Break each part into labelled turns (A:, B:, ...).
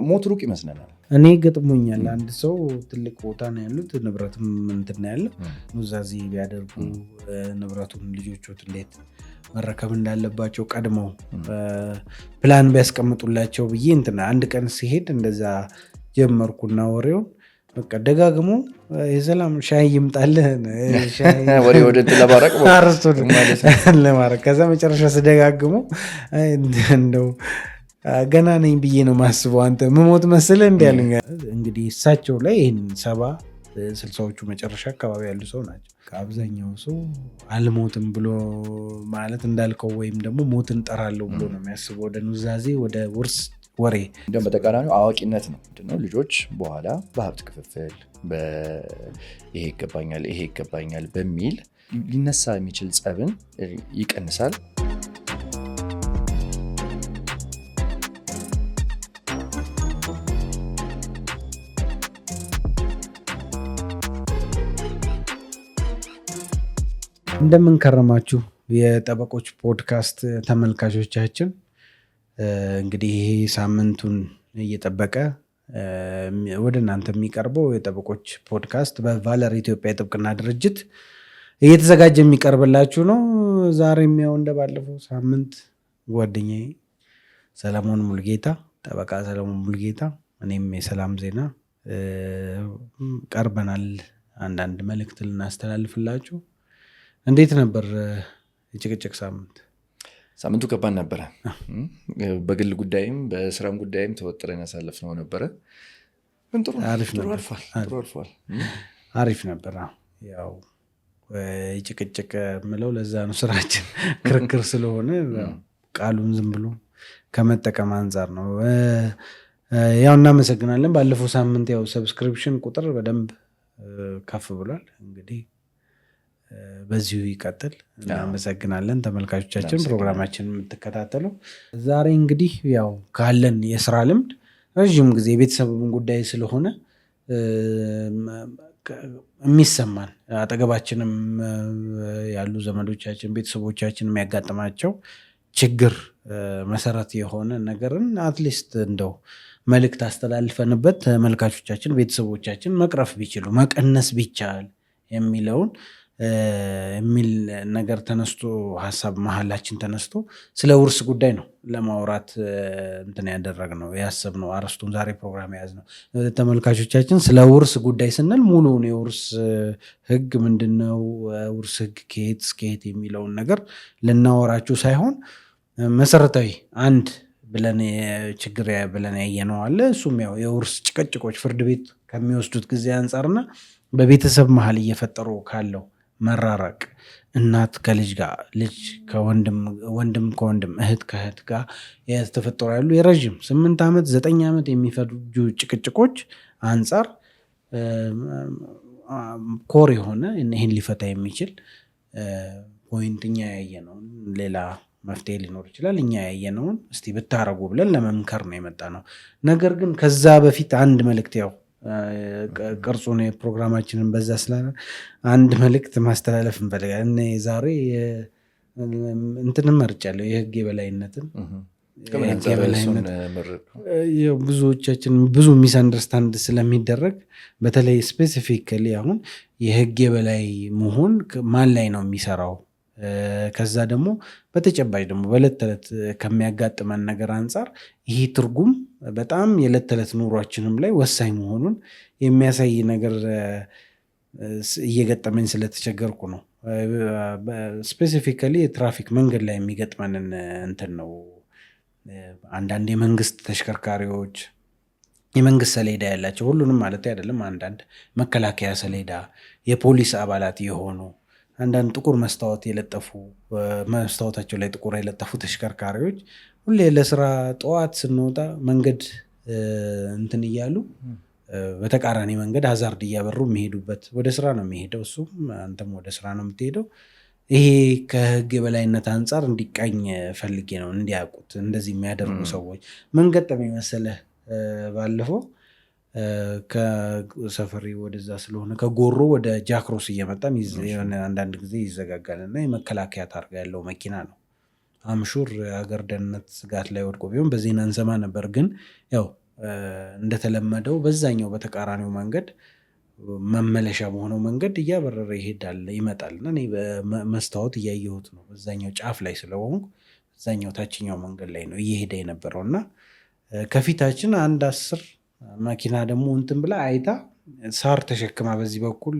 A: ሞት ሩቅ ይመስለናል።
B: እኔ ገጥሞኛል። አንድ ሰው ትልቅ ቦታ ነው ያሉት ንብረትም እንትን ያለው ኑዛዜ ቢያደርጉ ንብረቱን ልጆቹት እንዴት መረከብ እንዳለባቸው ቀድመው ፕላን ቢያስቀምጡላቸው ብዬ እንትን አንድ ቀን ሲሄድ እንደዛ ጀመርኩና ወሬውን በቃ ደጋግሞ የሰላም ሻይ ይምጣልህ
A: ወሬ ወደ ለማረቅ
B: ለማረቅ ከዛ መጨረሻ ስደጋግሞ እንደው ገና ነኝ ብዬ ነው ማስበው አንተ ምሞት መስለ እንዲያልኛ እንግዲህ እሳቸው ላይ ይህን 60ዎቹ መጨረሻ አካባቢ ያሉ ሰው ናቸው። ከአብዛኛው ሰው አልሞትም ብሎ ማለት እንዳልከው ወይም ደግሞ ሞትን ጠራለሁ ብሎ ነው የሚያስበው ወደ ኑዛዜ ወደ ውርስ ወሬ።
A: እንደውም በተቃራኒው አዋቂነት ነው ምንድነው ልጆች በኋላ በሀብት ክፍፍል ይሄ ይገባኛል በሚል ሊነሳ የሚችል ጸብን ይቀንሳል።
B: እንደምን ከረማችሁ የጠበቆች ፖድካስት ተመልካቾቻችን። እንግዲህ ይሄ ሳምንቱን እየጠበቀ ወደ እናንተ የሚቀርበው የጠበቆች ፖድካስት በቫለር ኢትዮጵያ የጥብቅና ድርጅት እየተዘጋጀ የሚቀርብላችሁ ነው። ዛሬም ያው እንደባለፈው ሳምንት ጓደኛዬ ሰለሞን ሙልጌታ ጠበቃ ሰለሞን ሙልጌታ እኔም የሰላም ዜና ቀርበናል። አንዳንድ መልእክት ልናስተላልፍላችሁ። እንዴት ነበር የጭቅጭቅ ሳምንት?
A: ሳምንቱ ከባድ ነበረ። በግል ጉዳይም በስራም ጉዳይም ተወጥረን ያሳለፍነው ነበረ። ግን ጥሩ አልፏል።
B: አሪፍ ነበር። ያው የጭቅጭቅ ምለው ለዛ ነው ስራችን ክርክር ስለሆነ ቃሉን ዝም ብሎ ከመጠቀም አንጻር ነው። ያው እናመሰግናለን። ባለፈው ሳምንት ያው ሰብስክሪፕሽን ቁጥር በደንብ ከፍ ብሏል። እንግዲህ በዚሁ ይቀጥል። እናመሰግናለን ተመልካቾቻችን ፕሮግራማችንን የምትከታተሉ። ዛሬ እንግዲህ ያው ካለን የስራ ልምድ ረዥም ጊዜ የቤተሰብን ጉዳይ ስለሆነ የሚሰማን አጠገባችንም ያሉ ዘመዶቻችን ቤተሰቦቻችን የሚያጋጥማቸው ችግር መሰረት የሆነ ነገርን አትሊስት እንደው መልእክት አስተላልፈንበት ተመልካቾቻችን ቤተሰቦቻችን መቅረፍ ቢችሉ መቀነስ ቢቻል የሚለውን የሚል ነገር ተነስቶ ሀሳብ መሀላችን ተነስቶ ስለ ውርስ ጉዳይ ነው ለማውራት እንትን ያደረግነው ያሰብነው አርስቱን ዛሬ ፕሮግራም ያዝነው። ተመልካቾቻችን ስለ ውርስ ጉዳይ ስንል ሙሉውን የውርስ ህግ ምንድነው፣ ውርስ ህግ ከየት እስከየት የሚለውን ነገር ልናወራችሁ ሳይሆን መሰረታዊ አንድ ብለን ችግር ብለን ያየነው አለ። እሱም ያው የውርስ ጭቅጭቆች ፍርድ ቤት ከሚወስዱት ጊዜ አንጻርና በቤተሰብ መሀል እየፈጠሩ ካለው መራራቅ፣ እናት ከልጅ ጋር፣ ልጅ ወንድም ከወንድም፣ እህት ከእህት ጋር የተፈጠሩ ያሉ የረዥም 8 ዓመት 9 ዓመት የሚፈጁ ጭቅጭቆች አንጻር ኮር የሆነ ይህን ሊፈታ የሚችል ፖይንት እኛ ያየነውን ሌላ መፍትሄ ሊኖር ይችላል እኛ ያየነውን እስቲ ብታረጉ ብለን ለመምከር ነው የመጣ ነው። ነገር ግን ከዛ በፊት አንድ መልእክት ያው ቅርጹን የፕሮግራማችንን በዛ ስላለ አንድ መልእክት ማስተላለፍ እንፈልጋለን። ዛሬ እንትንም መርጫለሁ የህግ የበላይነትን። ብዙዎቻችን ብዙ ሚስ አንደርስታንድ ስለሚደረግ በተለይ ስፔሲፊካሊ አሁን የህግ የበላይ መሆን ማን ላይ ነው የሚሰራው፣ ከዛ ደግሞ በተጨባጭ ደግሞ በዕለት ተዕለት ከሚያጋጥመን ነገር አንጻር ይሄ ትርጉም በጣም የዕለት ተዕለት ኑሯችንም ላይ ወሳኝ መሆኑን የሚያሳይ ነገር እየገጠመኝ ስለተቸገርኩ ነው። ስፔሲፊካሊ የትራፊክ መንገድ ላይ የሚገጥመንን እንትን ነው። አንዳንድ የመንግስት ተሽከርካሪዎች የመንግስት ሰሌዳ ያላቸው ሁሉንም ማለት አይደለም፣ አንዳንድ መከላከያ ሰሌዳ የፖሊስ አባላት የሆኑ አንዳንድ ጥቁር መስታወት የለጠፉ መስታወታቸው ላይ ጥቁር የለጠፉ ተሽከርካሪዎች ሁሌ ለስራ ጠዋት ስንወጣ መንገድ እንትን እያሉ በተቃራኒ መንገድ ሀዛርድ እያበሩ የሚሄዱበት ወደ ስራ ነው የሚሄደው፣ እሱም አንተም ወደ ስራ ነው የምትሄደው። ይሄ ከህግ የበላይነት አንጻር እንዲቃኝ ፈልጌ ነው እንዲያውቁት። እንደዚህ የሚያደርጉ ሰዎች መንገድ ጠመኝ መሰለህ ባለፈው ከሰፈሪ ወደዛ ስለሆነ ከጎሮ ወደ ጃክሮስ እየመጣ አንዳንድ ጊዜ ይዘጋጋል እና የመከላከያ ታርጋ ያለው መኪና ነው። አምሹር ሀገር ደህንነት ስጋት ላይ ወድቆ ቢሆን በዜና እንሰማ ነበር። ግን ያው እንደተለመደው በዛኛው በተቃራኒው መንገድ መመለሻ በሆነው መንገድ እያበረረ ይሄዳል ይመጣል እና እኔ በመስታወት እያየሁት ነው። በዛኛው ጫፍ ላይ ስለሆንኩ በዛኛው ታችኛው መንገድ ላይ ነው እየሄደ የነበረው እና ከፊታችን አንድ 10 መኪና ደግሞ እንትን ብላ አይታ ሳር ተሸክማ በዚህ በኩል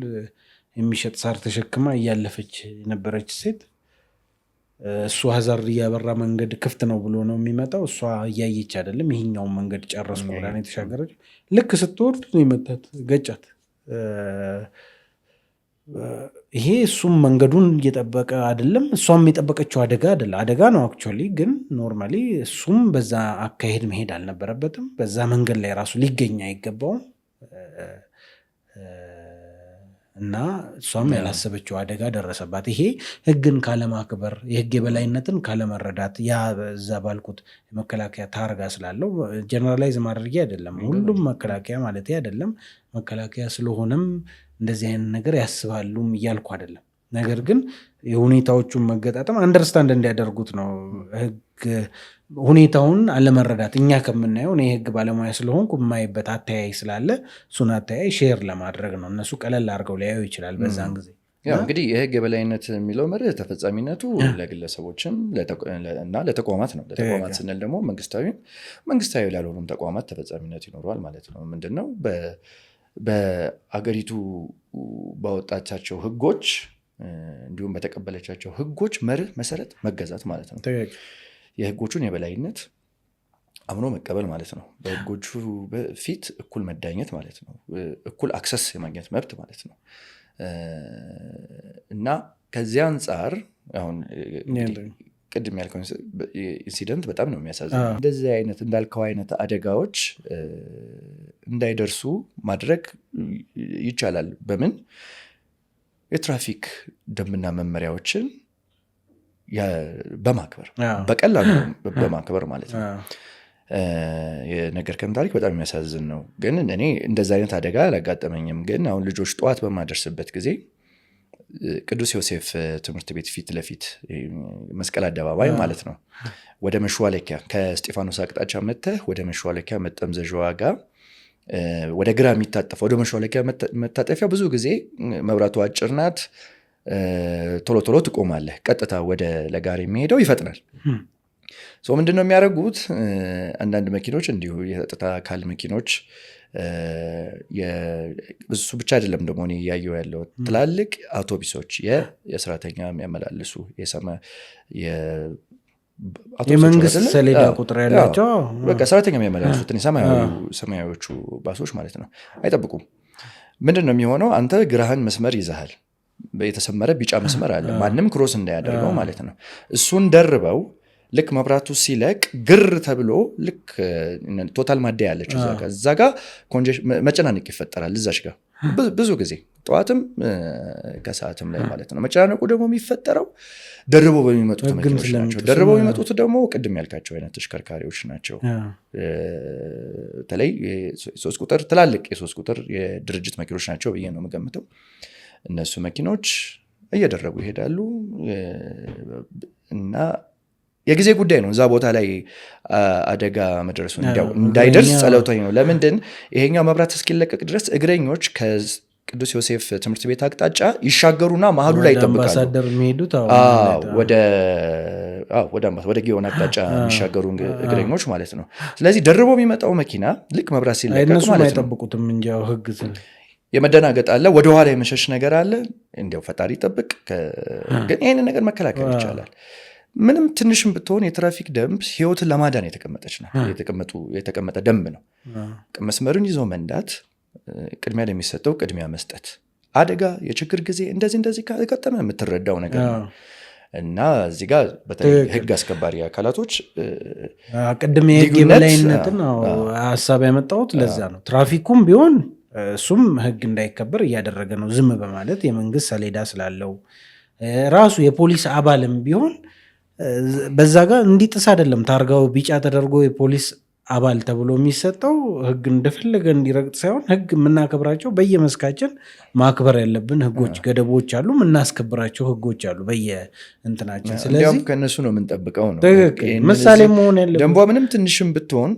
B: የሚሸጥ ሳር ተሸክማ እያለፈች የነበረች ሴት እሱ ሀዛርድ እያበራ መንገድ ክፍት ነው ብሎ ነው የሚመጣው። እሷ እያየች አይደለም፣ ይሄኛውን መንገድ ጨረስኩ ብላ ነው የተሻገረች። ልክ ስትወርድ ነው የመታት፣ ገጫት። ይሄ እሱም መንገዱን እየጠበቀ አይደለም፣ እሷም የጠበቀችው አደጋ ነው አክቹዋሊ። ግን ኖርማሊ እሱም በዛ አካሄድ መሄድ አልነበረበትም። በዛ መንገድ ላይ ራሱ ሊገኝ አይገባውም እና እሷም ያላሰበችው አደጋ ደረሰባት። ይሄ ሕግን ካለማክበር፣ የሕግ የበላይነትን ካለመረዳት፣ ያ በዛ ባልኩት የመከላከያ ታርጋ ስላለው ጀነራላይዝ ማድረጊ አይደለም፣ ሁሉም መከላከያ ማለት አይደለም። መከላከያ ስለሆነም እንደዚህ አይነት ነገር ያስባሉም እያልኩ አይደለም። ነገር ግን የሁኔታዎቹን መገጣጠም አንደርስታንድ እንዲያደርጉት ነው። ሕግ ሁኔታውን አለመረዳት እኛ ከምናየው እኔ የሕግ ባለሙያ ስለሆንኩ የማይበት አተያይ ስላለ እሱን አተያይ ሼር ለማድረግ ነው። እነሱ ቀለል አድርገው ሊያዩ ይችላል በዛን ጊዜ።
A: ያው እንግዲህ የሕግ የበላይነት የሚለው መርህ ተፈጻሚነቱ ለግለሰቦችም እና ለተቋማት ነው። ለተቋማት ስንል ደግሞ መንግስታዊ ላልሆኑም ተቋማት ተፈጻሚነት ይኖረዋል ማለት ነው። ምንድነው በአገሪቱ ባወጣቻቸው ሕጎች እንዲሁም በተቀበለቻቸው ሕጎች መርህ መሰረት መገዛት ማለት ነው። የሕጎቹን የበላይነት አምኖ መቀበል ማለት ነው። በሕጎቹ ፊት እኩል መዳኘት ማለት ነው። እኩል አክሰስ የማግኘት መብት ማለት ነው። እና ከዚያ አንጻር አሁን ቅድም ያልከው ኢንሲደንት በጣም ነው የሚያሳዝነው። እንደዚህ አይነት እንዳልከው አይነት አደጋዎች እንዳይደርሱ ማድረግ ይቻላል። በምን? የትራፊክ ደንብና መመሪያዎችን በማክበር በቀላሉ በማክበር ማለት ነው። የነገርከን ታሪክ በጣም የሚያሳዝን ነው። ግን እኔ እንደዚህ አይነት አደጋ አላጋጠመኝም። ግን አሁን ልጆች ጠዋት በማደርስበት ጊዜ ቅዱስ ዮሴፍ ትምህርት ቤት ፊት ለፊት መስቀል አደባባይ ማለት ነው፣ ወደ መሿለኪያ ከስጢፋኖስ አቅጣጫ መጥተህ ወደ መሿለኪያ መጠምዘዣዋ ጋር ወደ ግራ የሚታጠፈው ወደ መሿለኪያ መታጠፊያ ብዙ ጊዜ መብራቱ አጭር ናት። ቶሎ ቶሎ ትቆማለህ። ቀጥታ ወደ ለጋሪ የሚሄደው ይፈጥናል። ምንድን ነው የሚያደርጉት? አንዳንድ መኪኖች እንዲሁ የጸጥታ አካል መኪኖች፣ እሱ ብቻ አይደለም ደግሞ እኔ እያየሁ ያለው ትላልቅ አውቶቡሶች የሰራተኛ የሚያመላልሱ
B: የመንግስት ሰሌዳ ቁጥር ያላቸው
A: በቃ ሰራተኛ የሚያመላልሱት ሰማያዊዎቹ ባሶች ማለት ነው። አይጠብቁም። ምንድን ነው የሚሆነው? አንተ ግራህን መስመር ይዘሃል። የተሰመረ ቢጫ መስመር አለ፣ ማንም ክሮስ እንዳያደርገው ማለት ነው። እሱን ደርበው ልክ መብራቱ ሲለቅ ግር ተብሎ ልክ ቶታል ማደያ ያለች እዛ ጋ መጨናነቅ ይፈጠራል። እዛች ጋር ብዙ ጊዜ ጠዋትም ከሰዓትም ላይ ማለት ነው። መጨናነቁ ደግሞ የሚፈጠረው ደርበው በሚመጡት መኪኖች ናቸው። ደርበው የሚመጡት ደግሞ ቅድም ያልካቸው አይነት ተሽከርካሪዎች ናቸው። በተለይ ሶስት ቁጥር ትላልቅ የሶስት ቁጥር የድርጅት መኪኖች ናቸው ብዬ ነው የምገምተው። እነሱ መኪኖች እየደረጉ ይሄዳሉ እና የጊዜ ጉዳይ ነው እዛ ቦታ ላይ አደጋ መድረሱ እንዳይደርስ ጸሎቶኝ ነው። ለምንድን ይሄኛው መብራት እስኪለቀቅ ድረስ እግረኞች ከቅዱስ ዮሴፍ ትምህርት ቤት አቅጣጫ ይሻገሩና መሀሉ ላይ ይጠብቃሉ። ወደ ጊዮን አቅጣጫ የሚሻገሩ እግረኞች ማለት ነው። ስለዚህ ደርቦ የሚመጣው መኪና ልክ መብራት ሲለቀቅ ማለት ነው
B: አይጠብቁትም እንጂ ህግ
A: የመደናገጥ አለ፣ ወደኋላ የመሸሽ ነገር አለ። እንዲያው ፈጣሪ ይጠብቅ። ግን ይህንን ነገር መከላከል ይቻላል። ምንም ትንሽም ብትሆን የትራፊክ ደንብ ህይወትን ለማዳን የተቀመጠች ነው፣ የተቀመጠ ደንብ ነው። መስመርን ይዞ መንዳት፣ ቅድሚያ ለሚሰጠው ቅድሚያ መስጠት፣ አደጋ የችግር ጊዜ እንደዚህ ከገጠመ የምትረዳው ነገር ነው። እና እዚህ ጋር በተለይ ህግ አስከባሪ አካላቶች
B: ቅድም የህግ የበላይነትን ሀሳብ ያመጣሁት ለዛ ነው። ትራፊኩም ቢሆን እሱም ህግ እንዳይከበር እያደረገ ነው ዝም በማለት የመንግስት ሰሌዳ ስላለው። ራሱ የፖሊስ አባልም ቢሆን በዛ ጋር እንዲጥስ አይደለም ታርጋው ቢጫ ተደርጎ የፖሊስ አባል ተብሎ የሚሰጠው ህግ እንደፈለገ እንዲረግጥ ሳይሆን ህግ የምናከብራቸው በየመስካችን ማክበር ያለብን ህጎች፣ ገደቦች አሉ፣ የምናስከብራቸው ህጎች አሉ በየእንትናችን። ስለዚህ
A: ከእነሱ ነው የምንጠብቀው ነው
B: ምሳሌ መሆን ያለብን።
A: ደንቧ ምንም ትንሽም ብትሆን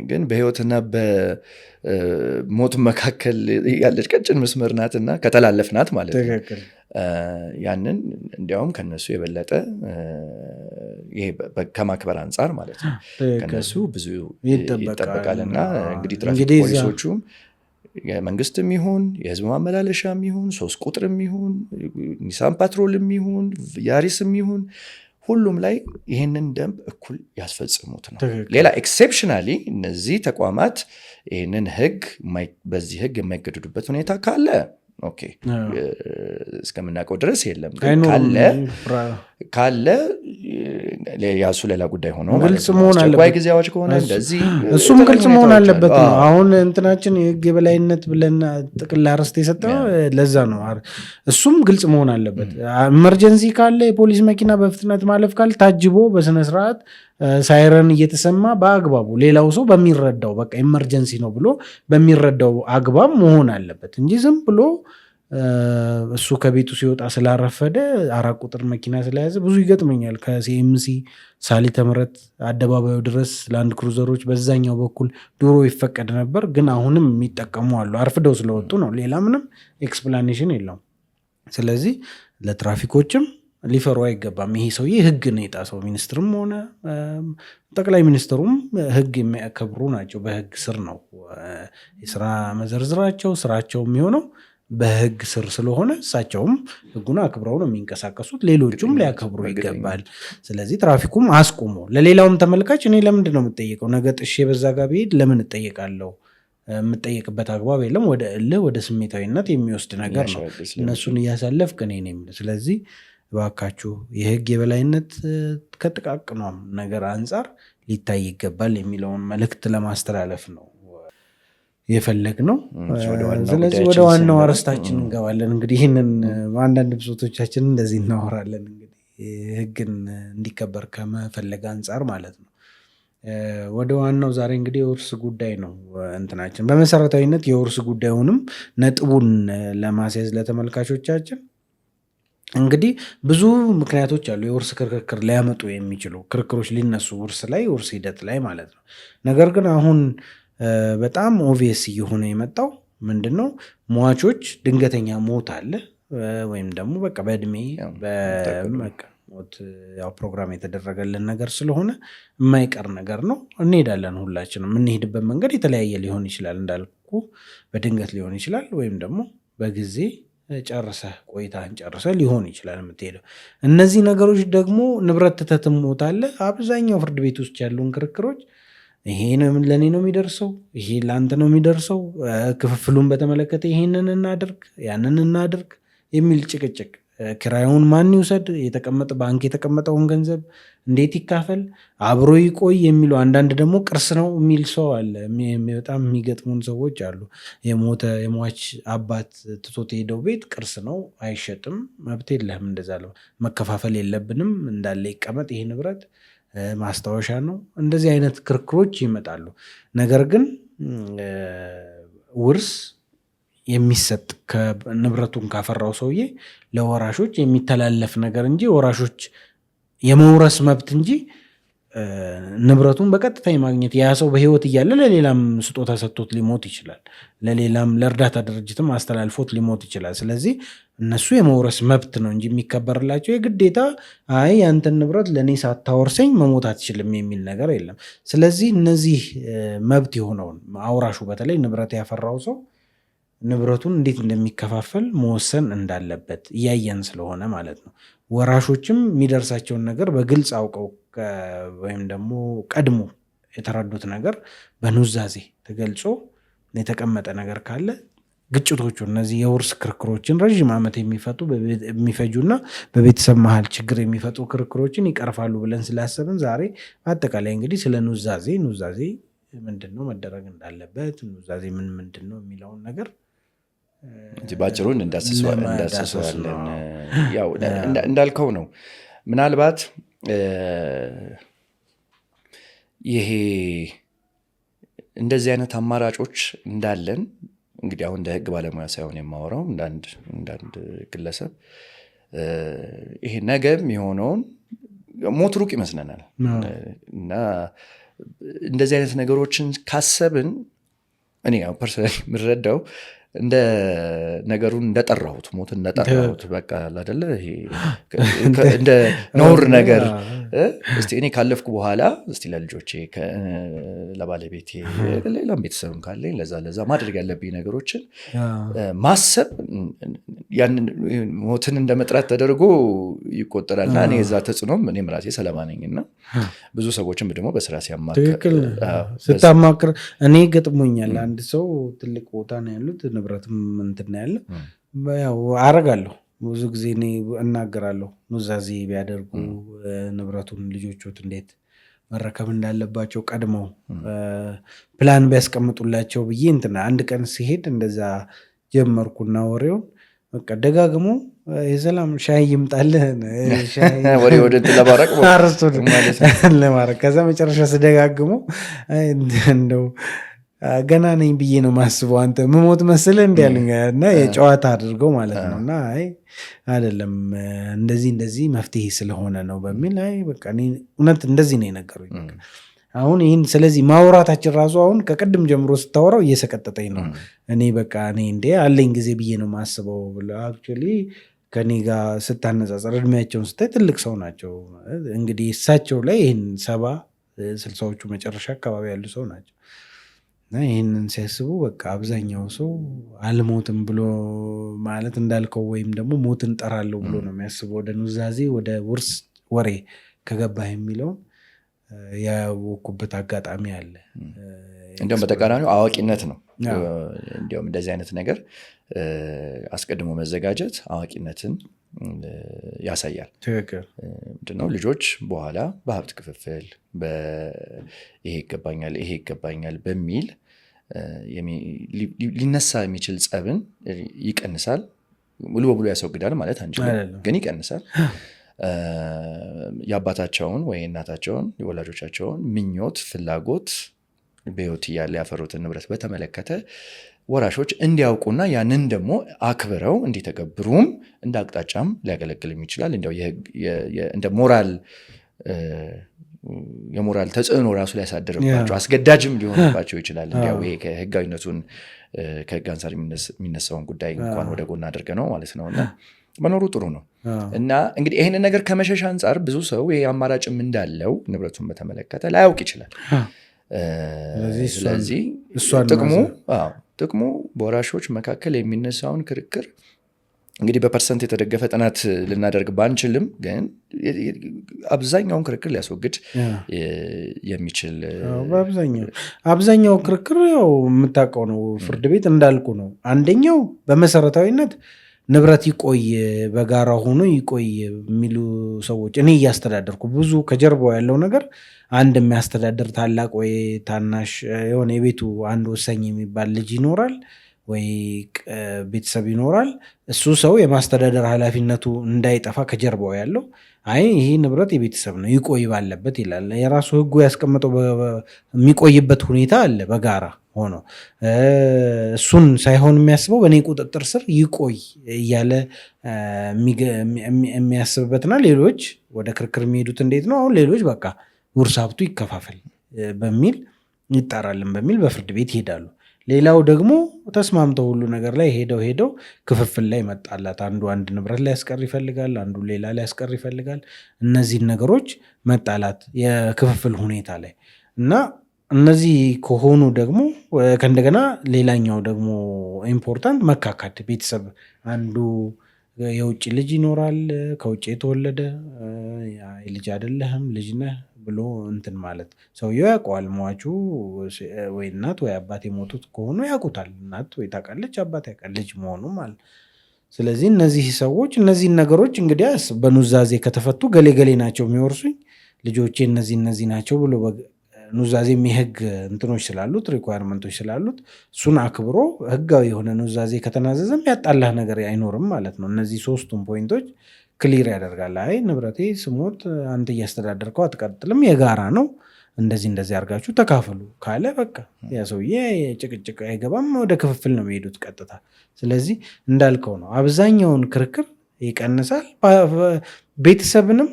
A: ግን በህይወትና በሞት መካከል ያለች ቀጭን መስመር ናትና ከተላለፍናት ማለት ነው ያንን እንዲያውም ከነሱ የበለጠ ይሄ ከማክበር አንጻር ማለት ነው ከነሱ ብዙ ይጠበቃልና እንግዲህ ትራፊክ ፖሊሶቹም የመንግስትም ይሁን የህዝብ ማመላለሻም ይሁን 3 ቁጥርም ይሁን ኒሳን ፓትሮልም ይሁን ያሪስም ይሁን ሁሉም ላይ ይህንን ደንብ እኩል ያስፈጽሙት ነው። ሌላ ኤክሴፕሽናሊ እነዚህ ተቋማት ይህንን ህግ በዚህ ህግ የማይገድዱበት ሁኔታ ካለ ኦኬ እስከምናውቀው ድረስ የለም። ካለ ያሱ ሌላ ጉዳይ ሆኖ
B: ግልጽ መሆን አለበት።
A: ጊዜ አዋጅ ከሆነ እንደዚህ
B: እሱም ግልጽ መሆን አለበት ነው። አሁን እንትናችን የህግ የበላይነት ብለን ጥቅል አርዕስት የሰጠው ለዛ ነው። እሱም ግልጽ መሆን አለበት። ኢመርጀንሲ ካለ የፖሊስ መኪና በፍጥነት ማለፍ ካለ ታጅቦ በስነስርዓት ሳይረን እየተሰማ በአግባቡ ሌላው ሰው በሚረዳው በቃ ኢመርጀንሲ ነው ብሎ በሚረዳው አግባብ መሆን አለበት እንጂ ዝም ብሎ እሱ ከቤቱ ሲወጣ ስላረፈደ 4 ቁጥር መኪና ስለያዘ ብዙ ይገጥመኛል። ከሲኤምሲ ሳሊተ ምሕረት አደባባዩ ድረስ ላንድ ክሩዘሮች በዛኛው በኩል ድሮ ይፈቀድ ነበር፣ ግን አሁንም የሚጠቀሙ አሉ። አርፍደው ስለወጡ ነው። ሌላ ምንም ኤክስፕላኔሽን የለውም። ስለዚህ ለትራፊኮችም ሊፈሩ አይገባም። ይሄ ሰውዬ ህግ ነው የጣሰው። ሚኒስትርም ሆነ ጠቅላይ ሚኒስትሩም ህግ የሚያከብሩ ናቸው። በህግ ስር ነው የስራ መዘርዝራቸው፣ ስራቸው የሚሆነው በህግ ስር ስለሆነ እሳቸውም ህጉን አክብረው ነው የሚንቀሳቀሱት። ሌሎቹም ሊያከብሩ ይገባል። ስለዚህ ትራፊኩም አስቁሞ ለሌላውም ተመልካች እኔ ለምንድን ነው የምጠየቀው? ነገ ጥሼ በዛ ጋር ብሄድ ለምን እጠየቃለሁ? የምጠየቅበት አግባብ የለም። ወደ እልህ ወደ ስሜታዊነት የሚወስድ ነገር ነው። እነሱን እያሳለፍክ እኔ ነኝ። ስለዚህ እባካችሁ የህግ የበላይነት ከጥቃቅኗም ነገር አንጻር ሊታይ ይገባል የሚለውን መልእክት ለማስተላለፍ ነው የፈለግ ነው። ስለዚህ ወደ ዋናው አርዕስታችን እንገባለን። እንግዲህ ይህንን አንዳንድ ብሶቶቻችን እንደዚህ እናወራለን። እንግዲህ ህግን እንዲከበር ከመፈለግ አንጻር ማለት ነው። ወደ ዋናው ዛሬ እንግዲህ የውርስ ጉዳይ ነው እንትናችን። በመሰረታዊነት የውርስ ጉዳዩንም ነጥቡን ለማስያዝ ለተመልካቾቻችን እንግዲህ ብዙ ምክንያቶች አሉ የውርስ ክርክር ሊያመጡ የሚችሉ ክርክሮች ሊነሱ ውርስ ላይ ውርስ ሂደት ላይ ማለት ነው። ነገር ግን አሁን በጣም ኦቪየስ እየሆነ የመጣው ምንድነው? ሟቾች ድንገተኛ ሞት አለ ወይም ደግሞ በቃ በእድሜ ሞት ያው ፕሮግራም የተደረገልን ነገር ስለሆነ የማይቀር ነገር ነው። እንሄዳለን። ሁላችንም የምንሄድበት መንገድ የተለያየ ሊሆን ይችላል። እንዳልኩ በድንገት ሊሆን ይችላል፣ ወይም ደግሞ በጊዜ ጨርሰህ ቆይታህን ጨርሰህ ሊሆን ይችላል የምትሄደው። እነዚህ ነገሮች ደግሞ ንብረት ትተህ ትሞታለህ። አብዛኛው ፍርድ ቤት ውስጥ ያሉን ክርክሮች ይሄ ለእኔ ነው የሚደርሰው፣ ይሄ ለአንተ ነው የሚደርሰው፣ ክፍፍሉን በተመለከተ ይሄንን እናድርግ ያንን እናድርግ የሚል ጭቅጭቅ፣ ኪራዩን ማን ይውሰድ፣ ባንክ የተቀመጠውን ገንዘብ እንዴት ይካፈል፣ አብሮ ይቆይ የሚሉ፣ አንዳንድ ደግሞ ቅርስ ነው የሚል ሰው አለ። በጣም የሚገጥሙን ሰዎች አሉ። የሟች አባት ትቶት የሄደው ቤት ቅርስ ነው፣ አይሸጥም፣ መብት የለህም፣ እንደዛ መከፋፈል የለብንም፣ እንዳለ ይቀመጥ፣ ይሄ ንብረት ማስታወሻ ነው። እንደዚህ አይነት ክርክሮች ይመጣሉ። ነገር ግን ውርስ የሚሰጥ ንብረቱን ካፈራው ሰውዬ ለወራሾች የሚተላለፍ ነገር እንጂ ወራሾች የመውረስ መብት እንጂ ንብረቱን በቀጥታ የማግኘት ያ ሰው በህይወት እያለ ለሌላም ስጦታ ሰጥቶት ሊሞት ይችላል። ለሌላም ለእርዳታ ድርጅትም አስተላልፎት ሊሞት ይችላል። ስለዚህ እነሱ የመውረስ መብት ነው እንጂ የሚከበርላቸው የግዴታ ያንተን ንብረት ለእኔ ሳታወርሰኝ መሞት አትችልም የሚል ነገር የለም። ስለዚህ እነዚህ መብት የሆነውን አውራሹ በተለይ ንብረት ያፈራው ሰው ንብረቱን እንዴት እንደሚከፋፈል መወሰን እንዳለበት እያየን ስለሆነ ማለት ነው። ወራሾችም የሚደርሳቸውን ነገር በግልጽ አውቀው ወይም ደግሞ ቀድሞ የተረዱት ነገር በኑዛዜ ተገልጾ የተቀመጠ ነገር ካለ ግጭቶቹ እነዚህ የውርስ ክርክሮችን ረዥም ዓመት የሚፈጁና በቤተሰብ መሀል ችግር የሚፈጥሩ ክርክሮችን ይቀርፋሉ ብለን ስላሰብን ዛሬ አጠቃላይ እንግዲህ ስለ ኑዛዜ ምንድነው መደረግ እንዳለበት፣ ኑዛዜ ምንድን ነው የሚለውን ነገር
A: ባጭሩን እንዳስሰዋለን። ያው እንዳልከው ነው። ምናልባት ይሄ እንደዚህ አይነት አማራጮች እንዳለን እንግዲህ አሁን እንደ ህግ ባለሙያ ሳይሆን የማወራው እንዳንድ ግለሰብ ይሄ ነገም የሆነውን ሞት ሩቅ ይመስለናል እና እንደዚህ አይነት ነገሮችን ካሰብን እኔ ያው ፐርሰናሊ የምረዳው እንደ ነገሩን እንደጠራሁት ሞትን እንደጠራሁት በቃ አይደለ ይሄ እንደ ነውር ነገር እስቲ እኔ ካለፍኩ በኋላ እስቲ ለልጆቼ ለባለቤቴ ሌላም ቤተሰብም ካለኝ ለዛ ማድረግ ያለብኝ ነገሮችን ማሰብ ያንን ሞትን እንደመጥራት ተደርጎ ይቆጠራልና እኔ እዛ ተጽዕኖም እኔም ራሴ ሰለባ ነኝና ብዙ ሰዎችም ደግሞ በስራ
B: ስታማክር እኔ ገጥሞኛል። አንድ ሰው ትልቅ ቦታ ነው ያሉት ንብረትም እንትን ያለ ያው አረጋለሁ ብዙ ጊዜ እኔ እናገራለሁ ኑዛዜ ቢያደርጉ ንብረቱን ልጆቹት እንዴት መረከብ እንዳለባቸው ቀድመው ፕላን ቢያስቀምጡላቸው ብዬ እንትና አንድ ቀን ሲሄድ እንደዛ ጀመርኩና ወሬውን በቃ ደጋግሞ የሰላም ሻይ ይምጣልህ
A: ወሬ ወደ ለማረቅ
B: ለማረቅ ከዛ መጨረሻ ስደጋግሞ እንደው ገና ነኝ ብዬ ነው ማስበው አንተ ምሞት መስልህ እንዲ ያሉኝ እና የጨዋታ አድርገው ማለት ነው እና አይ አይደለም እንደዚህ መፍትሄ ስለሆነ ነው በሚል አይ በቃ እውነት እንደዚህ ነው የነገሩኝ። አሁን ይህን ስለዚህ ማውራታችን ራሱ አሁን ከቅድም ጀምሮ ስታወራው እየሰቀጠጠኝ ነው። እኔ በቃ እንዴ አለኝ ጊዜ ብዬ ነው ማስበው ብለው አክቹዋሊ ከኔ ጋር ስታነጻጸር እድሜያቸውን ስታይ ትልቅ ሰው ናቸው። እንግዲህ እሳቸው ላይ ይህን 60ዎቹ መጨረሻ አካባቢ ያሉ ሰው ናቸው። ይህንን ሲያስቡ በቃ አብዛኛው ሰው አልሞትም ብሎ ማለት እንዳልከው ወይም ደግሞ ሞትን ጠራለሁ ብሎ ነው የሚያስበው። ወደ ኑዛዜ ወደ ውርስ ወሬ ከገባህ የሚለውን ያወኩበት አጋጣሚ አለ።
A: እንዲሁም በተቃራኒው አዋቂነት ነው። እንዲሁም እንደዚህ አይነት ነገር አስቀድሞ መዘጋጀት አዋቂነትን ያሳያል። ምንድነው ልጆች በኋላ በሀብት ክፍፍል ይሄ ይገባኛል በሚል ሊነሳ የሚችል ጸብን ይቀንሳል። ሙሉ በሙሉ ያስወግዳል ማለት አንችልም፣ ግን ይቀንሳል። የአባታቸውን ወይ እናታቸውን የወላጆቻቸውን ምኞት፣ ፍላጎት በሕይወት እያለ ያፈሩትን ንብረት በተመለከተ ወራሾች እንዲያውቁና ያንን ደግሞ አክብረው እንዲተገብሩም እንደ አቅጣጫም ሊያገለግልም ይችላል። እንዲያው እንደ የሞራል ተጽዕኖ ራሱ ሊያሳድርባቸው አስገዳጅም ሊሆንባቸው ይችላል። እንዲያው ይሄ ከህጋዊነቱን ከህግ አንጻር የሚነሳውን ጉዳይ እንኳን ወደ ጎን አድርገ ነው ማለት ነው እና መኖሩ ጥሩ ነው እና እንግዲህ ይህንን ነገር ከመሸሽ አንጻር ብዙ ሰው ይሄ አማራጭም እንዳለው ንብረቱን በተመለከተ ላያውቅ ይችላል። ስለዚህ ጥቅሙ በወራሾች መካከል የሚነሳውን ክርክር እንግዲህ በፐርሰንት የተደገፈ ጥናት ልናደርግ ባንችልም ግን አብዛኛውን ክርክር ሊያስወግድ የሚችል
B: አብዛኛው ክርክር ያው የምታውቀው ነው። ፍርድ ቤት እንዳልኩ ነው። አንደኛው በመሰረታዊነት ንብረት ይቆይ በጋራ ሆኖ ይቆይ የሚሉ ሰዎች እኔ እያስተዳደርኩ ብዙ ከጀርባው ያለው ነገር አንድ የሚያስተዳድር ታላቅ ወይ ታናሽ የሆነ የቤቱ አንድ ወሳኝ የሚባል ልጅ ይኖራል ወይ ቤተሰብ ይኖራል። እሱ ሰው የማስተዳደር ኃላፊነቱ እንዳይጠፋ ከጀርባው ያለው አይ ይሄ ንብረት የቤተሰብ ነው ይቆይ ባለበት ይላል። የራሱ ህጉ ያስቀመጠው የሚቆይበት ሁኔታ አለ በጋራ ሆኖ እሱን ሳይሆን የሚያስበው በእኔ ቁጥጥር ስር ይቆይ እያለ የሚያስብበትና ሌሎች ወደ ክርክር የሚሄዱት እንዴት ነው? አሁን ሌሎች በቃ ውርስ ሀብቱ ይከፋፈል በሚል ይጣራልን በሚል በፍርድ ቤት ይሄዳሉ። ሌላው ደግሞ ተስማምተው ሁሉ ነገር ላይ ሄደው ክፍፍል ላይ መጣላት፣ አንዱ አንድ ንብረት ላይ ያስቀር ይፈልጋል፣ አንዱ ሌላ ላይ ያስቀር ይፈልጋል። እነዚህን ነገሮች መጣላት የክፍፍል ሁኔታ ላይ እና እነዚህ ከሆኑ ደግሞ ከእንደገና ሌላኛው ደግሞ ኢምፖርታንት መካካድ ቤተሰብ አንዱ የውጭ ልጅ ይኖራል ከውጭ የተወለደ ልጅ አይደለህም ልጅ ነህ ብሎ እንትን ማለት ሰውየው ያውቀዋል። ሟቹ ወይ እናት ወይ አባት የሞቱት ከሆኑ ያውቁታል። እናት ወይ ታውቃለች አባት ያውቃል ልጅ መሆኑ ማለት። ስለዚህ እነዚህ ሰዎች እነዚህን ነገሮች እንግዲህ በኑዛዜ ከተፈቱ ገሌ ናቸው የሚወርሱኝ ልጆቼ እነዚህ ናቸው ብሎ ኑዛዜ የህግ እንትኖች ስላሉት ሪኳየርመንቶች ስላሉት እሱን አክብሮ ህጋዊ የሆነ ኑዛዜ ከተናዘዘም ያጣላህ ነገር አይኖርም ማለት ነው። እነዚህ ሶስቱም ፖይንቶች ክሊር ያደርጋል። አይ ንብረቴ ስሞት አንተ እያስተዳደርከው አትቀጥልም፣ የጋራ ነው፣ እንደዚህ አድርጋችሁ ተካፈሉ ካለ በቃ ያ ሰውዬ ጭቅጭቅ አይገባም፣ ወደ ክፍፍል ነው የሚሄዱት ቀጥታ። ስለዚህ እንዳልከው ነው አብዛኛውን ክርክር ይቀንሳል፣ ቤተሰብንም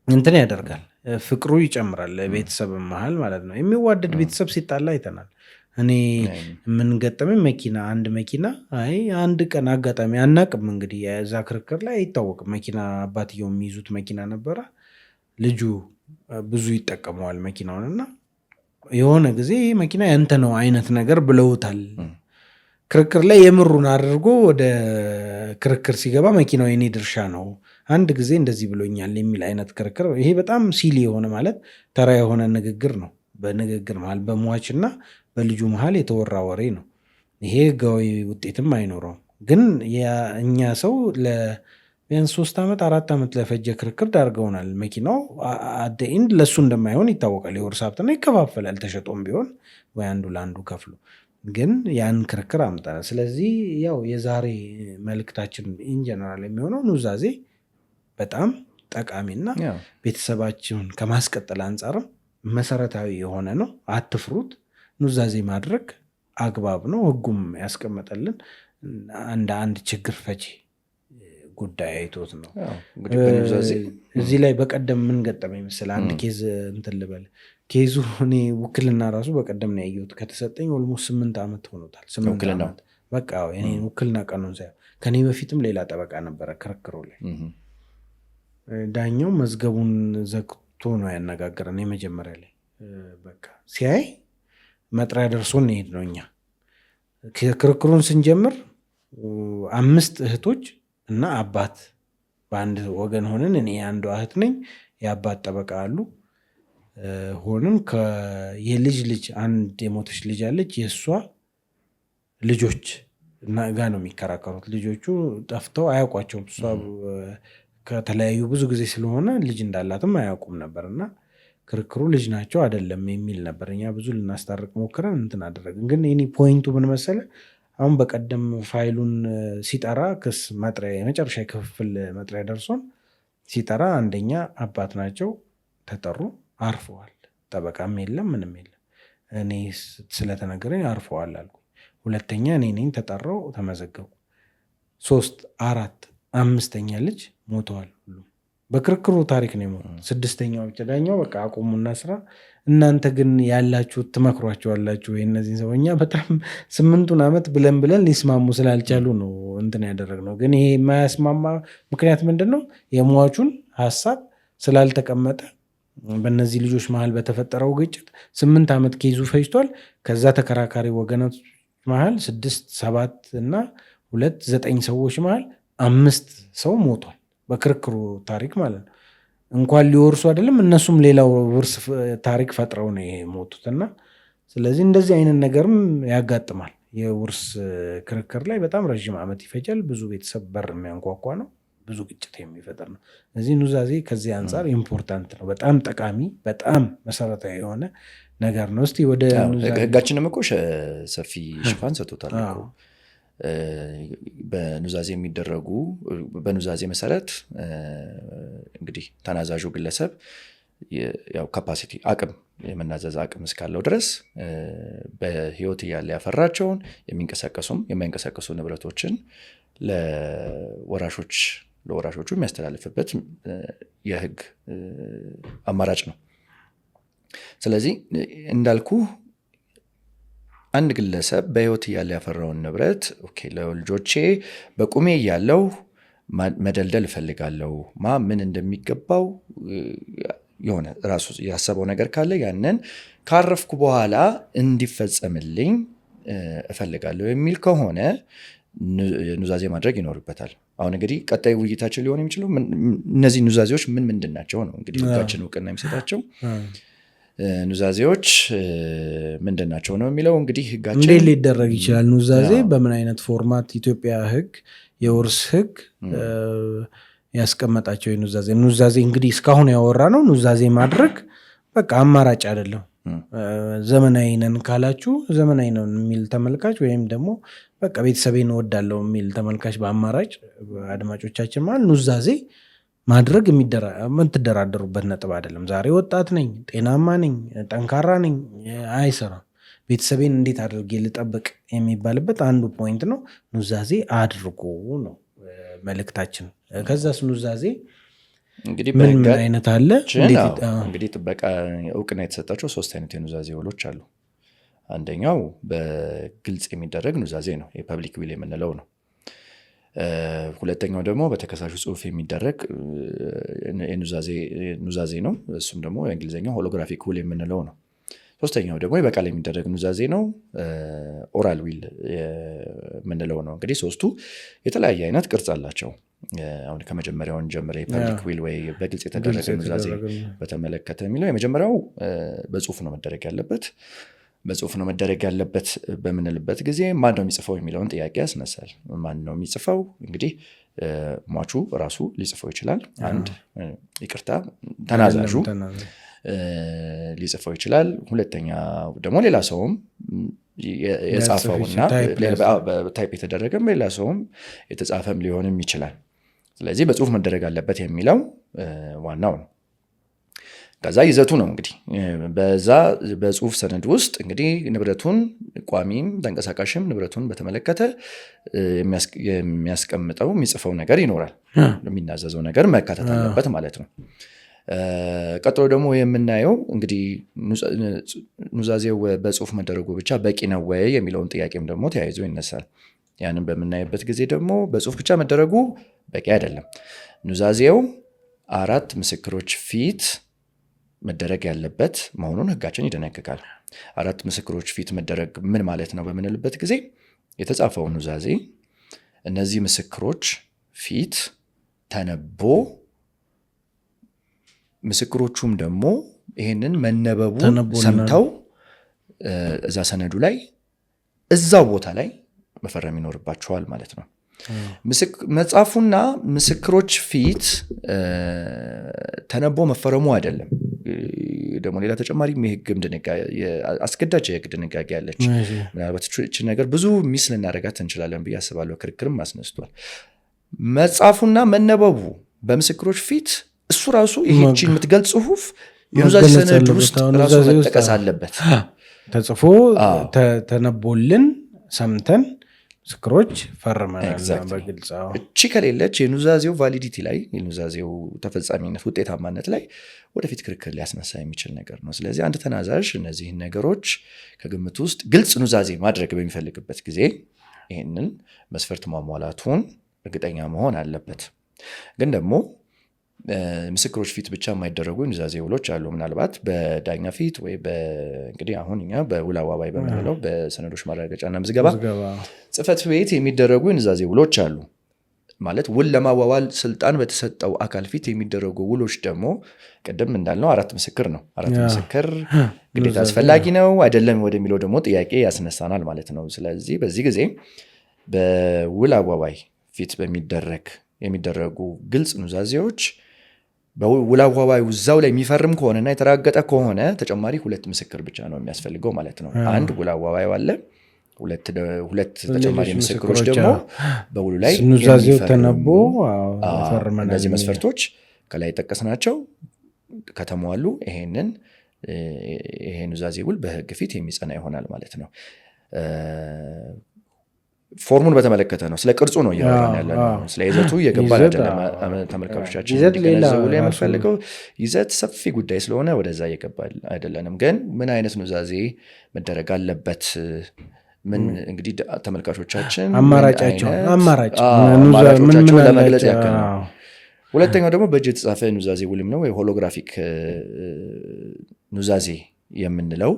B: እንትን ያደርጋል ፍቅሩ ይጨምራል ቤተሰብ መሀል ማለት ነው። የሚዋደድ ቤተሰብ ሲጣላ አይተናል። እኔ የምንገጠመኝ አንድ መኪና አንድ ቀን አጋጣሚ አናቅም እንግዲህ የዛ ክርክር ላይ አይታወቅም። መኪና አባትየው የሚይዙት መኪና ነበረ። ልጁ ብዙ ይጠቀመዋል መኪናውን እና የሆነ ጊዜ መኪና ያንተ ነው አይነት ነገር ብለውታል። ክርክር ላይ የምሩን አድርጎ ወደ ክርክር ሲገባ መኪናው የኔ ድርሻ ነው አንድ ጊዜ እንደዚህ ብሎኛል የሚል አይነት ክርክር። ይሄ በጣም ሲሊ የሆነ ማለት ተራ የሆነ ንግግር ነው። በንግግር መሀል በሟች እና በልጁ መሀል የተወራ ወሬ ነው። ይሄ ህጋዊ ውጤትም አይኖረውም። ግን እኛ ሰው ቢያንስ 3 ዓመት 4 ዓመት ለፈጀ ክርክር ዳርገውናል። መኪናው አደኢንድ ለእሱ እንደማይሆን ይታወቃል። የውርስ ሀብትና ይከፋፈላል ተሸጦም ቢሆን ወይ አንዱ ለአንዱ ከፍሎ፣ ግን ያን ክርክር አምጠናል። ስለዚህ ያው የዛሬ መልእክታችን ኢንጀነራል የሚሆነው ኑዛዜ በጣም ጠቃሚና ቤተሰባችሁን ከማስቀጠል አንጻርም መሰረታዊ የሆነ ነው። አትፍሩት። ኑዛዜ ማድረግ አግባብ ነው። ህጉም ያስቀመጠልን እንደ አንድ ችግር ፈቺ ጉዳይ አይቶት ነው። እዚህ ላይ በቀደም ምን ገጠመኝ መሰለህ? አንድ ኬዝ እንትን ልበል። ኬዙ እኔ ውክልና ራሱ በቀደም ነው ያየሁት። ከተሰጠኝ ኦልሞስት 8 ዓመት ሆኖታል። 8 ዓመት በቃ እኔ ውክልና ቀኑን ሳይሆን ከኔ በፊትም ሌላ ጠበቃ ነበረ ክርክሩ ላይ። ዳኛው መዝገቡን ዘግቶ ነው ያነጋገረን። የመጀመሪያ ላይ በቃ ሲያይ መጥሪያ ደርሶን እንሄድ ነው። እኛ ክርክሩን ስንጀምር 5 እህቶች እና አባት በአንድ ወገን ሆንን። እኔ አንዷ እህት ነኝ፣ የአባት ጠበቃ አሉ ሆንን። የልጅ ልጅ አንድ የሞተች ልጅ አለች። የእሷ ልጆች ጋ ነው የሚከራከሩት። ልጆቹ ጠፍተው አያውቋቸውም። እሷ ከተለያዩ ብዙ ጊዜ ስለሆነ ልጅ እንዳላትም አያውቁም ነበር እና ክርክሩ ልጅ ናቸው አይደለም የሚል ነበር። እኛ ብዙ ልናስታርቅ ሞክረን እንትን አደረግን። ግን እኔ ፖይንቱ ምን መሰለህ? አሁን በቀደም ፋይሉን ሲጠራ ክስ መጥሪያ የመጨረሻ የክፍፍል መጥሪያ ደርሶን ሲጠራ አንደኛ አባት ናቸው ተጠሩ፣ አርፈዋል። ጠበቃም የለም ምንም የለም። እኔ ስለተነገረኝ አርፈዋል አልኩ። ሁለተኛ እኔ ነኝ ተጠራው፣ ተመዘገቡ። 3 4 5ኛ ልጅ ሞተዋል። ሁሉም በክርክሩ ታሪክ ነው የሞቱት። 6ኛው ብቻ ዳኛው በቃ አቁሙና ስራ እናንተ ግን ያላችሁ ትመክሯቸዋላችሁ ወይ እነዚህን ሰው? እኛ በጣም 8 ዓመት ብለን ሊስማሙ ስላልቻሉ ነው እንትን ያደረግነው። ግን ይሄ የማያስማማ ምክንያት ምንድን ነው? የሟቹን ሀሳብ ስላልተቀመጠ በእነዚህ ልጆች መሀል በተፈጠረው ግጭት 8 ዓመት ኬዙ ፈጅቷል። ከዛ ተከራካሪ ወገኖች መሀል 6 7 እና 2 9 ሰዎች መሀል 5 ሰው ሞቷል። በክርክሩ ታሪክ ማለት ነው። እንኳን ሊወርሱ አይደለም እነሱም ሌላው ውርስ ታሪክ ፈጥረው ነው የሞቱት። እና ስለዚህ እንደዚህ አይነት ነገርም ያጋጥማል። የውርስ ክርክር ላይ በጣም ረዥም ዓመት ይፈጃል። ብዙ ቤተሰብ በር የሚያንኳኳ ነው። ብዙ ግጭት የሚፈጠር ነው። እዚህ ኑዛዜ ከዚህ አንጻር ኢምፖርታንት ነው። በጣም ጠቃሚ፣ በጣም መሰረታዊ የሆነ ነገር ነው። እስቲ ወደ
A: ህጋችንም እኮ ሰፊ ሽፋን ሰጥቶታል። በኑዛዜ የሚደረጉ በኑዛዜ መሰረት እንግዲህ ተናዛዡ ግለሰብ ያው ካፓሲቲ አቅም የመናዘዝ አቅም እስካለው ድረስ በህይወት እያለ ያፈራቸውን የሚንቀሳቀሱም የማይንቀሳቀሱ ንብረቶችን ለወራሾቹ የሚያስተላልፍበት የህግ አማራጭ ነው። ስለዚህ እንዳልኩ አንድ ግለሰብ በህይወት እያለ ያፈራውን ንብረት ለልጆቼ በቁሜ እያለው መደልደል እፈልጋለሁ፣ ምን እንደሚገባው የሆነ ራሱ ያሰበው ነገር ካለ ያንን ካረፍኩ በኋላ እንዲፈጸምልኝ እፈልጋለሁ የሚል ከሆነ ኑዛዜ ማድረግ ይኖርበታል። አሁን እንግዲህ ቀጣይ ውይይታችን ሊሆን የሚችለው እነዚህ ኑዛዜዎች ምን ምንድን ናቸው ነው። እንግዲህ ህጋችን እውቅና የሚሰጣቸው ኑዛዜዎች ምንድን ናቸው ነው የሚለው። እንግዲህ ህጋችን
B: እንዴት ሊደረግ ይችላል? ኑዛዜ በምን አይነት ፎርማት? ኢትዮጵያ ህግ፣ የውርስ ህግ ያስቀመጣቸው ኑዛዜ እንግዲህ እስካሁን ያወራ ነው። ኑዛዜ ማድረግ በቃ አማራጭ አይደለም። ዘመናዊ ነን ካላችሁ ዘመናዊ ነን የሚል ተመልካች ወይም ደግሞ በቃ ቤተሰቤን እወዳለሁ የሚል ተመልካች በአማራጭ አድማጮቻችን ማለት ኑዛዜ ማድረግ የምትደራደሩበት ነጥብ አይደለም። ዛሬ ወጣት ነኝ፣ ጤናማ ነኝ፣ ጠንካራ ነኝ አይሰራም። ቤተሰቤን እንዴት አድርጌ ልጠብቅ የሚባልበት አንዱ ፖይንት ነው። ኑዛዜ አድርጎ ነው መልእክታችን። ከዛስ ኑዛዜ
A: እንግዲህ
B: ምን አይነት አለ?
A: እንግዲህ ጥበቃ እውቅና የተሰጣቸው 3 አይነት የኑዛዜ ውሎች አሉ። አንደኛው በግልጽ የሚደረግ ኑዛዜ ነው፣ የፐብሊክ ዊል የምንለው ነው። ሁለተኛው ደግሞ በተከሳሹ ጽሁፍ የሚደረግ ኑዛዜ ነው። እሱም ደግሞ የእንግሊዝኛው ሆሎግራፊክ ዊል የምንለው ነው። ሶስተኛው ደግሞ በቃል የሚደረግ ኑዛዜ ነው፣ ኦራል ዊል የምንለው ነው። እንግዲህ 3ቱ የተለያየ አይነት ቅርጽ አላቸው። አሁን ከመጀመሪያውን ጀምረ የፐብሊክ ዊል ወይ በግልጽ የተደረገ ኑዛዜ በተመለከተ የሚለው የመጀመሪያው በጽሁፍ ነው መደረግ ያለበት። በጽሁፍ ነው መደረግ ያለበት በምንልበት ጊዜ ማን ነው የሚጽፈው የሚለውን ጥያቄ ያስነሳል። ማን ነው የሚጽፈው? እንግዲህ ሟቹ ራሱ ሊጽፈው ይችላል። ተናዛዡ ሊጽፈው ይችላል። ሁለተኛ ደግሞ ሌላ ሰውም የጻፈውና ታይፕ የተደረገም ሌላ ሰውም የተጻፈም ሊሆንም ይችላል። ስለዚህ በጽሁፍ መደረግ አለበት የሚለው ዋናው ነው። ከዛ ይዘቱ ነው እንግዲህ በዛ በጽሁፍ ሰነድ ውስጥ እንግዲህ ንብረቱን ቋሚም ተንቀሳቃሽም ንብረቱን በተመለከተ የሚያስቀምጠው የሚጽፈው ነገር ይኖራል። የሚናዘዘው ነገር መካተት አለበት ማለት ነው። ቀጥሎ ደግሞ የምናየው እንግዲህ ኑዛዜው በጽሁፍ መደረጉ ብቻ በቂ ነው ወይ የሚለውን ጥያቄም ደግሞ ተያይዞ ይነሳል። ያንን በምናይበት ጊዜ ደግሞ በጽሁፍ ብቻ መደረጉ በቂ አይደለም። ኑዛዜው 4 ምስክሮች ፊት መደረግ ያለበት መሆኑን ሕጋችን ይደነግጋል። 4 ምስክሮች ፊት መደረግ ምን ማለት ነው በምንልበት ጊዜ የተጻፈው ኑዛዜ እነዚህ ምስክሮች ፊት ተነቦ ምስክሮቹም ደግሞ ይሄንን መነበቡ ሰምተው እዛ ሰነዱ ላይ እዛው ቦታ ላይ መፈረም ይኖርባቸዋል ማለት ነው። መጽሐፉና ምስክሮች ፊት ተነቦ መፈረሙ አይደለም። ደግሞ ሌላ ተጨማሪ የህግም አስገዳጅ የህግ ድንጋጌ ያለች። ምናልባት እቺ ነገር ብዙ ሚስ ልናደርጋት እንችላለን ብዬ አስባለሁ። ክርክርም አስነስቷል። መጽሐፉና መነበቡ በምስክሮች ፊት እሱ ራሱ ይህችን የምትገልጽ ጽሁፍ የኑዛዜ ሰነድ ውስጥ ራሱ መጠቀስ አለበት።
B: ተጽፎ ተነቦልን ሰምተን ምስክሮች ፈርመናል በግልጽ።
A: እቺ ከሌለች የኑዛዜው ቫሊዲቲ ላይ የኑዛዜው ተፈጻሚነት ውጤታማነት ላይ ወደፊት ክርክር ሊያስነሳ የሚችል ነገር ነው። ስለዚህ አንድ ተናዛዥ እነዚህን ነገሮች ከግምት ውስጥ ግልጽ ኑዛዜ ማድረግ በሚፈልግበት ጊዜ ይህንን መስፈርት ማሟላቱን እርግጠኛ መሆን አለበት። ግን ደግሞ ምስክሮች ፊት ብቻ የማይደረጉ የኑዛዜ ውሎች አሉ። ምናልባት በዳኛ ፊት ወይ እንግዲህ አሁን እኛ በውል አዋዋይ በምንለው በሰነዶች ማረጋገጫና ምዝገባ ጽሕፈት ቤት የሚደረጉ የኑዛዜ ውሎች አሉ። ማለት ውል ለማዋዋል ስልጣን በተሰጠው አካል ፊት የሚደረጉ ውሎች ደግሞ ቅድም እንዳልነው 4 ምስክር ነው። 4 ምስክር ግዴታ አስፈላጊ ነው አይደለም ወደሚለው ደግሞ ጥያቄ ያስነሳናል ማለት ነው። ስለዚህ በዚህ ጊዜ በውል አዋዋይ ፊት የሚደረጉ ግልጽ ኑዛዜዎች በውል አዋዋዩ እዛው ላይ የሚፈርም ከሆነና የተራገጠ ከሆነ ተጨማሪ 2 ምስክር ብቻ ነው የሚያስፈልገው ማለት ነው። አንድ ውል አዋዋዩ አለ፣ ሁለት ተጨማሪ ምስክሮች ደግሞ በውሉ ላይ
B: ኑዛዜው ተነቦ ፈርመናል።
A: እነዚህ መስፈርቶች ከላይ ጠቀስናቸው ከተሟሉ ይሄ ኑዛዜ ውል በሕግ ፊት የሚጸና ይሆናል ማለት ነው። ፎርሙን በተመለከተ ነው፣ ስለ ቅርጹ ነው እያወራን ያለነው። ስለ ይዘቱ እየገባን አይደለም። ተመልካቾቻችን እንዲገነዘቡ ላይ የምንፈልገው ይዘት ሰፊ ጉዳይ ስለሆነ ወደዛ እየገባን አይደለንም። ግን ምን አይነት ኑዛዜ መደረግ አለበት? ምን እንግዲህ ተመልካቾቻችን አማራጮቻቸውን ለመግለጽ ያክል ነው። ሁለተኛው ደግሞ በእጅ የተጻፈ ኑዛዜ ውልም ነው ወይ ሆሎግራፊክ ኑዛዜ የምንለው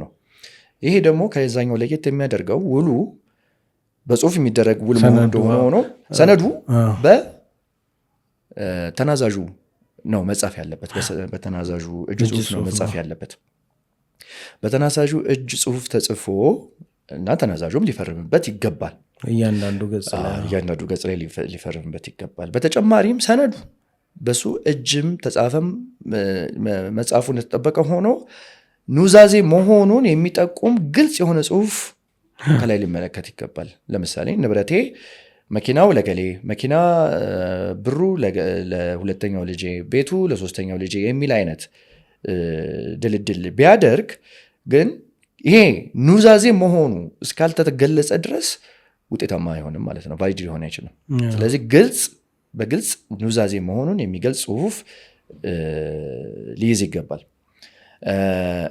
A: ነው። ይሄ ደግሞ ከዛኛው ለየት የሚያደርገው ውሉ በጽሁፍ የሚደረግ ውል መሆኑ እንደሆነ ሆኖ ሰነዱ በተናዛዡ ነው መጻፍ ያለበት። በተናዛዡ እጅ ጽሁፍ ነው መጻፍ ያለበት። በተናዛዡ እጅ ጽሁፍ ተጽፎ እና ተናዛዡም ሊፈርምበት ይገባል።
B: እያንዳንዱ
A: ገጽ ላይ ሊፈርምበት ይገባል። በተጨማሪም ሰነዱ በሱ እጅም ተጻፈም መጻፉ እንደተጠበቀ ሆኖ ኑዛዜ መሆኑን የሚጠቁም ግልጽ የሆነ ጽሁፍ ከላይ ሊመለከት ይገባል። ለምሳሌ ንብረቴ መኪናው ለገሌ፣ መኪና ብሩ ለሁለተኛው ልጄ፣ ቤቱ ለሶስተኛው ልጄ የሚል አይነት ድልድል ቢያደርግ ግን ይሄ ኑዛዜ መሆኑ እስካልተገለጸ ድረስ ውጤታማ አይሆንም ማለት ነው። ቫሊድ ሊሆን አይችልም። ስለዚህ ግልጽ በግልጽ ኑዛዜ መሆኑን የሚገልጽ ጽሁፍ ሊይዝ ይገባል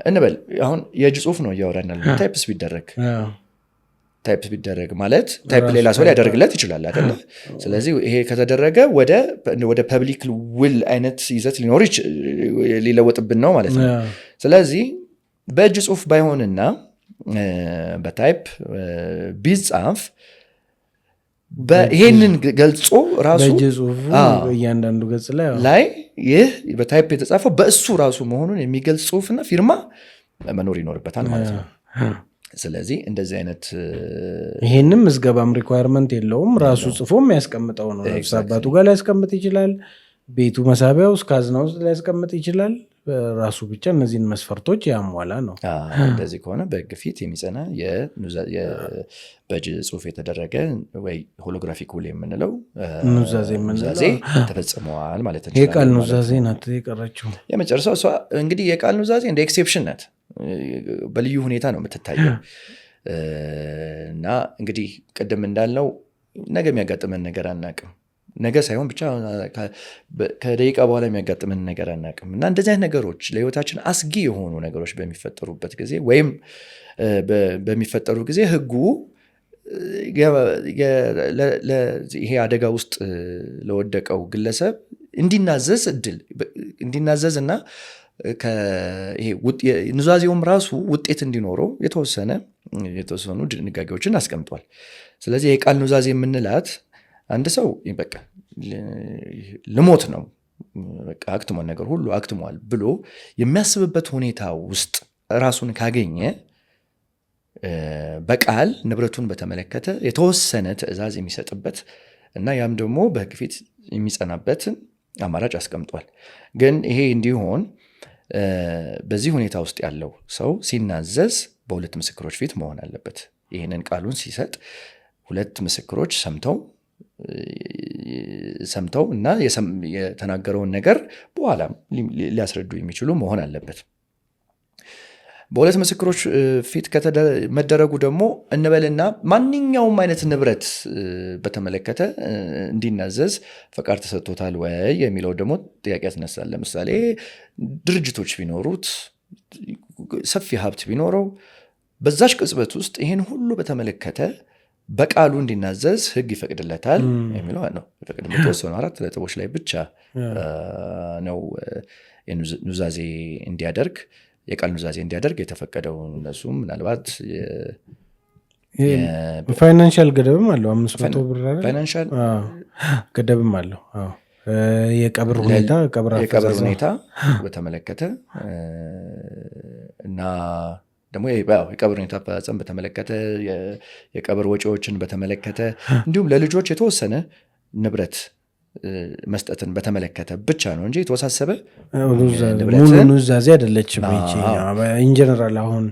A: እንበል። አሁን የእጅ ጽሁፍ ነው እያወራናል። ታይፕስ ቢደረግ ማለት ታይፕ ሌላ ሰው ሊያደርግለት ይችላል አይደለ? ስለዚህ ይሄ ከተደረገ ወደ ፐብሊክ ውል አይነት ይዘት ሊለወጥብን ነው ማለት ነው። ስለዚህ በእጅ ጽሁፍ ባይሆንና በታይፕ ቢጻፍ ይሄንን ገልጾ ራሱ
B: እያንዳንዱ ገጽ
A: ላይ ይህ በታይፕ የተጻፈው በእሱ ራሱ መሆኑን የሚገልጽ ጽሁፍና ፊርማ መኖር ይኖርበታል ማለት ነው። ስለዚህ እንደዚህ አይነት
B: ይሄንም ምዝገባም ሪኳየርመንት የለውም። ራሱ ጽፎ የሚያስቀምጠው ነው። አባቱ ጋር ሊያስቀምጥ ይችላል። ቤቱ መሳቢያ ውስጥ ካዝና ውስጥ ሊያስቀምጥ ይችላል። ራሱ ብቻ እነዚህን መስፈርቶች ያሟላ ነው።
A: እንደዚህ ከሆነ በሕግ ፊት የሚጸና በእጅ ጽሁፍ የተደረገ ወይ ሆሎግራፊክ ውል የምንለው ኑዛዜ ተፈጽመዋል ማለት ነው።
B: የቃል ኑዛዜ ናት የቀረችው
A: የመጨረሻው እሷ። እንግዲህ የቃል ኑዛዜ እንደ ኤክሴፕሽን ናት፣ በልዩ ሁኔታ ነው የምትታየው። እና እንግዲህ ቅድም እንዳልነው ነገ የሚያጋጥመን ነገር አናቅም። ነገ ሳይሆን ብቻ ከደቂቃ በኋላ የሚያጋጥመን ነገር አናቅም። እና እንደዚህ አይነት ነገሮች ለህይወታችን አስጊ የሆኑ ነገሮች በሚፈጠሩበት ጊዜ ወይም በሚፈጠሩ ጊዜ ህጉ ይሄ አደጋ ውስጥ ለወደቀው ግለሰብ እንዲናዘዝ እና ኑዛዜውም ራሱ ውጤት እንዲኖረው የተወሰኑ ድንጋጌዎችን አስቀምጧል። ስለዚህ የቃል ኑዛዜ የምንላት አንድ ሰው በቃ ልሞት ነው በቃ አክትሟል፣ ነገር ሁሉ አክትሟል ብሎ የሚያስብበት ሁኔታ ውስጥ ራሱን ካገኘ በቃል ንብረቱን በተመለከተ የተወሰነ ትዕዛዝ የሚሰጥበት እና ያም ደግሞ በሕግ ፊት የሚጸናበትን አማራጭ አስቀምጧል። ግን ይሄ እንዲሆን በዚህ ሁኔታ ውስጥ ያለው ሰው ሲናዘዝ በሁለት ምስክሮች ፊት መሆን አለበት። ይህንን ቃሉን ሲሰጥ ሁለት ምስክሮች ሰምተው እና የተናገረውን ነገር በኋላም ሊያስረዱ የሚችሉ መሆን አለበት። በሁለት ምስክሮች ፊት መደረጉ ደግሞ እንበልና ማንኛውም አይነት ንብረት በተመለከተ እንዲናዘዝ ፈቃድ ተሰጥቶታል ወይ የሚለው ደግሞ ጥያቄ ያስነሳል። ለምሳሌ ድርጅቶች ቢኖሩት፣ ሰፊ ሀብት ቢኖረው በዛች ቅጽበት ውስጥ ይህን ሁሉ በተመለከተ በቃሉ እንዲናዘዝ ሕግ ይፈቅድለታል የሚለው ነው። ይፈቅድ የተወሰኑ 4 ነጥቦች ላይ ብቻ ነው ኑዛዜ እንዲያደርግ የቃል ኑዛዜ እንዲያደርግ የተፈቀደው። እነሱም ምናልባት
B: ፋይናንሻል ገደብም አለው። 500 ብር
A: ፋይናንሻል
B: ገደብም አለው። የቀብር ሁኔታ
A: በተመለከተ እና ደግሞ የቀብር ሁኔታ አፈጻጸም በተመለከተ የቀብር ወጪዎችን በተመለከተ እንዲሁም ለልጆች የተወሰነ ንብረት መስጠትን በተመለከተ ብቻ ነው እንጂ የተወሳሰበ
B: ሙሉ ኑዛዜ አይደለችም። ኢንጀነራል አሁን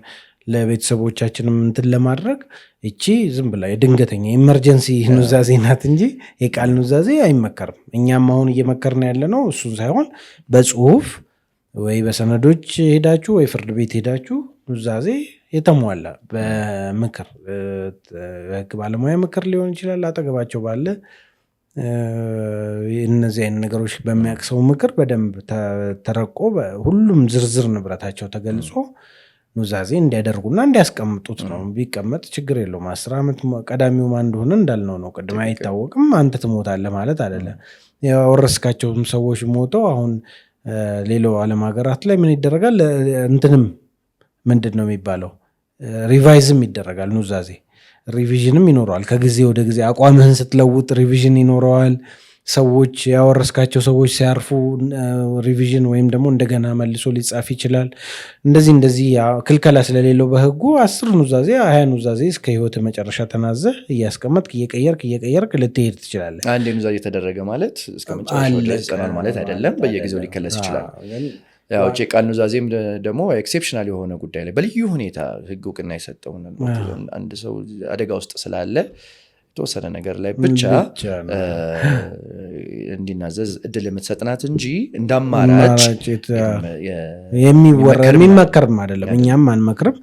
B: ለቤተሰቦቻችንም እንትን ለማድረግ እቺ ዝም ብላ የድንገተኛ ኢመርጀንሲ ኑዛዜ ናት እንጂ የቃል ኑዛዜ አይመከርም። እኛም አሁን እየመከርን ያለ ነው እሱን ሳይሆን በጽሁፍ ወይ በሰነዶች ሄዳችሁ ወይ ፍርድ ቤት ሄዳችሁ ኑዛዜ የተሟላ በምክር ሕግ ባለሙያ ምክር ሊሆን ይችላል፣ አጠገባቸው ባለ እነዚህ አይነት ነገሮች በሚያቅሰው ምክር በደንብ ተረቆ ሁሉም ዝርዝር ንብረታቸው ተገልጾ ኑዛዜ እንዲያደርጉና እንዲያስቀምጡት ነው። ቢቀመጥ ችግር የለውም። 10 ዓመት ቀዳሚው ማን እንደሆነ እንዳልነው ነው ቅድም አይታወቅም። አንተ ትሞታለህ ማለት አይደለም። ያወረስካቸውም ሰዎች ሞተው አሁን ሌላው ዓለም ሀገራት ላይ ምን ይደረጋል? እንትንም ምንድን ነው የሚባለው ሪቫይዝም ይደረጋል። ኑዛዜ ሪቪዥንም ይኖረዋል። ከጊዜ ወደ ጊዜ አቋምህን ስትለውጥ ሪቪዥን ይኖረዋል። ሰዎች ያወረስካቸው ሰዎች ሲያርፉ ሪቪዥን ወይም ደግሞ እንደገና መልሶ ሊጻፍ ይችላል። እንደዚህ ክልከላ ስለሌለው በሕጉ 10 ኑዛዜ 20 ኑዛዜ እስከ ሕይወት መጨረሻ ተናዘህ እያስቀመጥክ እየቀየርክ ልትሄድ ትችላለህ።
A: አንድ ኑዛዜ የተደረገ ማለት እስከ መጨረሻው ድረስ ይጸናል ማለት አይደለም። በየጊዜው ሊከለስ ይችላል። ያው ቃል ኑዛዜም ደግሞ ኤክሴፕሽናል የሆነ ጉዳይ ላይ በልዩ ሁኔታ ሕግ እውቅና የሰጠው አንድ ሰው አደጋ ውስጥ ስላለ የተወሰነ ነገር ላይ ብቻ እንዲናዘዝ እድል የምትሰጥናት እንጂ እንዳማራጭ
B: የሚመከርም አይደለም። እኛም አንመክርም።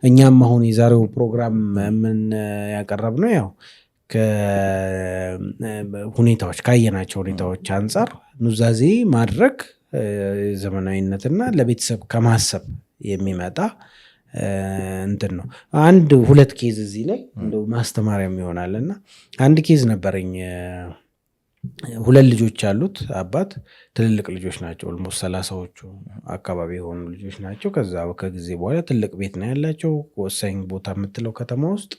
B: እኛም አሁን የዛሬው ፕሮግራም ምን ያቀረብ ነው ያው ሁኔታዎች ካየናቸው ሁኔታዎች አንጻር ኑዛዜ ማድረግ ዘመናዊነትና ለቤተሰብ ከማሰብ የሚመጣ እንትን ነው። አንድ ሁለት ኬዝ እዚህ ላይ እንደው ማስተማሪያም ይሆናል እና አንድ ኬዝ ነበረኝ። ሁለት ልጆች ያሉት አባት ትልልቅ ልጆች ናቸው። ኦልሞስት 30ዎቹ አካባቢ የሆኑ ልጆች ናቸው። ከዛ ከጊዜ በኋላ ትልቅ ቤት ነው ያላቸው፣ ወሳኝ ቦታ የምትለው ከተማ ውስጥ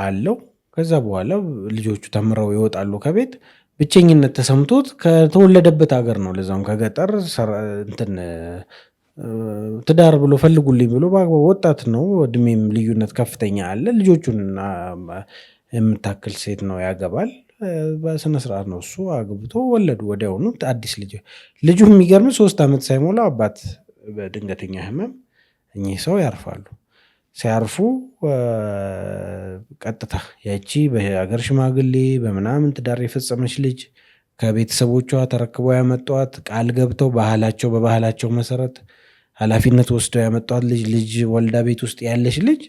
B: አለው። ከዛ በኋላ ልጆቹ ተምረው ይወጣሉ ከቤት። ብቸኝነት ተሰምቶት ከተወለደበት ሀገር ነው ለዛም ከገጠር እንትን ትዳር ብሎ ፈልጉልኝ ብሎ ወጣት ነው፣ እድሜም ልዩነት ከፍተኛ አለ። ልጆቹን የምታክል ሴት ነው ያገባል። በስነስርዓት ነው እሱ አግብቶ ወለዱ ወዲያውኑ አዲስ ልጁ የሚገርም 3 ዓመት ሳይሞላው አባት በድንገተኛ ህመም እኚህ ሰው ያርፋሉ። ሲያርፉ ቀጥታ ያቺ በሀገር ሽማግሌ በምናምን ትዳር የፈጸመች ልጅ ከቤተሰቦቿ ተረክበው ያመጧት ቃል ገብተው በባህላቸው መሰረት ኃላፊነት ወስደው ያመጧት ልጅ ወልዳ ቤት ውስጥ ያለች ልጅ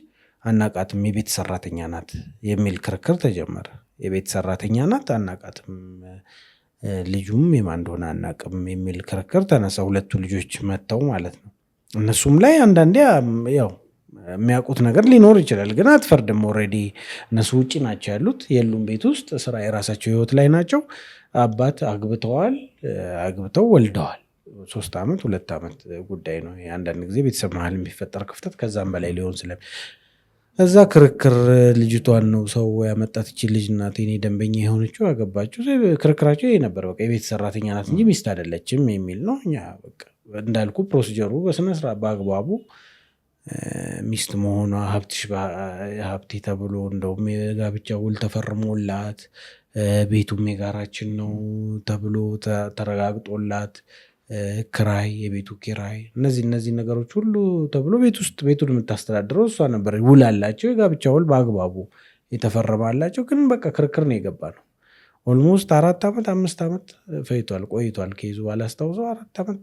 B: አናቃትም፣ የቤት ሰራተኛ ናት የሚል ክርክር ተጀመረ። የቤት ሰራተኛ ናት አናቃትም፣ ልጁም የማን እንደሆነ አናቅም የሚል ክርክር ተነሳ። ሁለቱ ልጆች መጥተው ማለት ነው። እነሱም ላይ አንዳንዴ ያው የሚያውቁት ነገር ሊኖር ይችላል፣ ግን አትፈርድም። ኦልሬዲ እነሱ ውጭ ናቸው ያሉት፣ የሉም ቤት ውስጥ ስራ የራሳቸው ህይወት ላይ ናቸው። አባት አግብተው ወልደዋል። 3 ዓመት 2 ዓመት ጉዳይ ነው። አንዳንድ ጊዜ ቤተሰብ መሀል የሚፈጠር ክፍተት ከዛም በላይ ሊሆን ስለም እዛ ክርክር ልጅቷን ነው ሰው ያመጣት ይቺ ልጅ ናት የኔ ደንበኛ የሆነችው ያገባችው። ክርክራቸው ይሄ ነበር። በቃ የቤት ሰራተኛ ናት እንጂ ሚስት አይደለችም የሚል ነው። እኛ በቃ እንዳልኩ ፕሮሲጀሩ በስነስርዓት በአግባቡ ሚስት መሆኗ ሀብቴ ተብሎ እንደውም የጋብቻ ውል ተፈርሞላት ቤቱም የጋራችን ነው ተብሎ ተረጋግጦላት ክራይ የቤቱ ኪራይ እነዚህ ነገሮች ሁሉ ተብሎ ቤቱን የምታስተዳድረው እሷ ነበር። ውል አላቸው፣ የጋብቻ ውል በአግባቡ የተፈረማላቸው። ግን በቃ ክርክር ነው የገባ ነው። ኦልሞስት 4 ዓመት 5 ዓመት ቆይቷል። ከይዙ ባላስታውሰው 4 ዓመት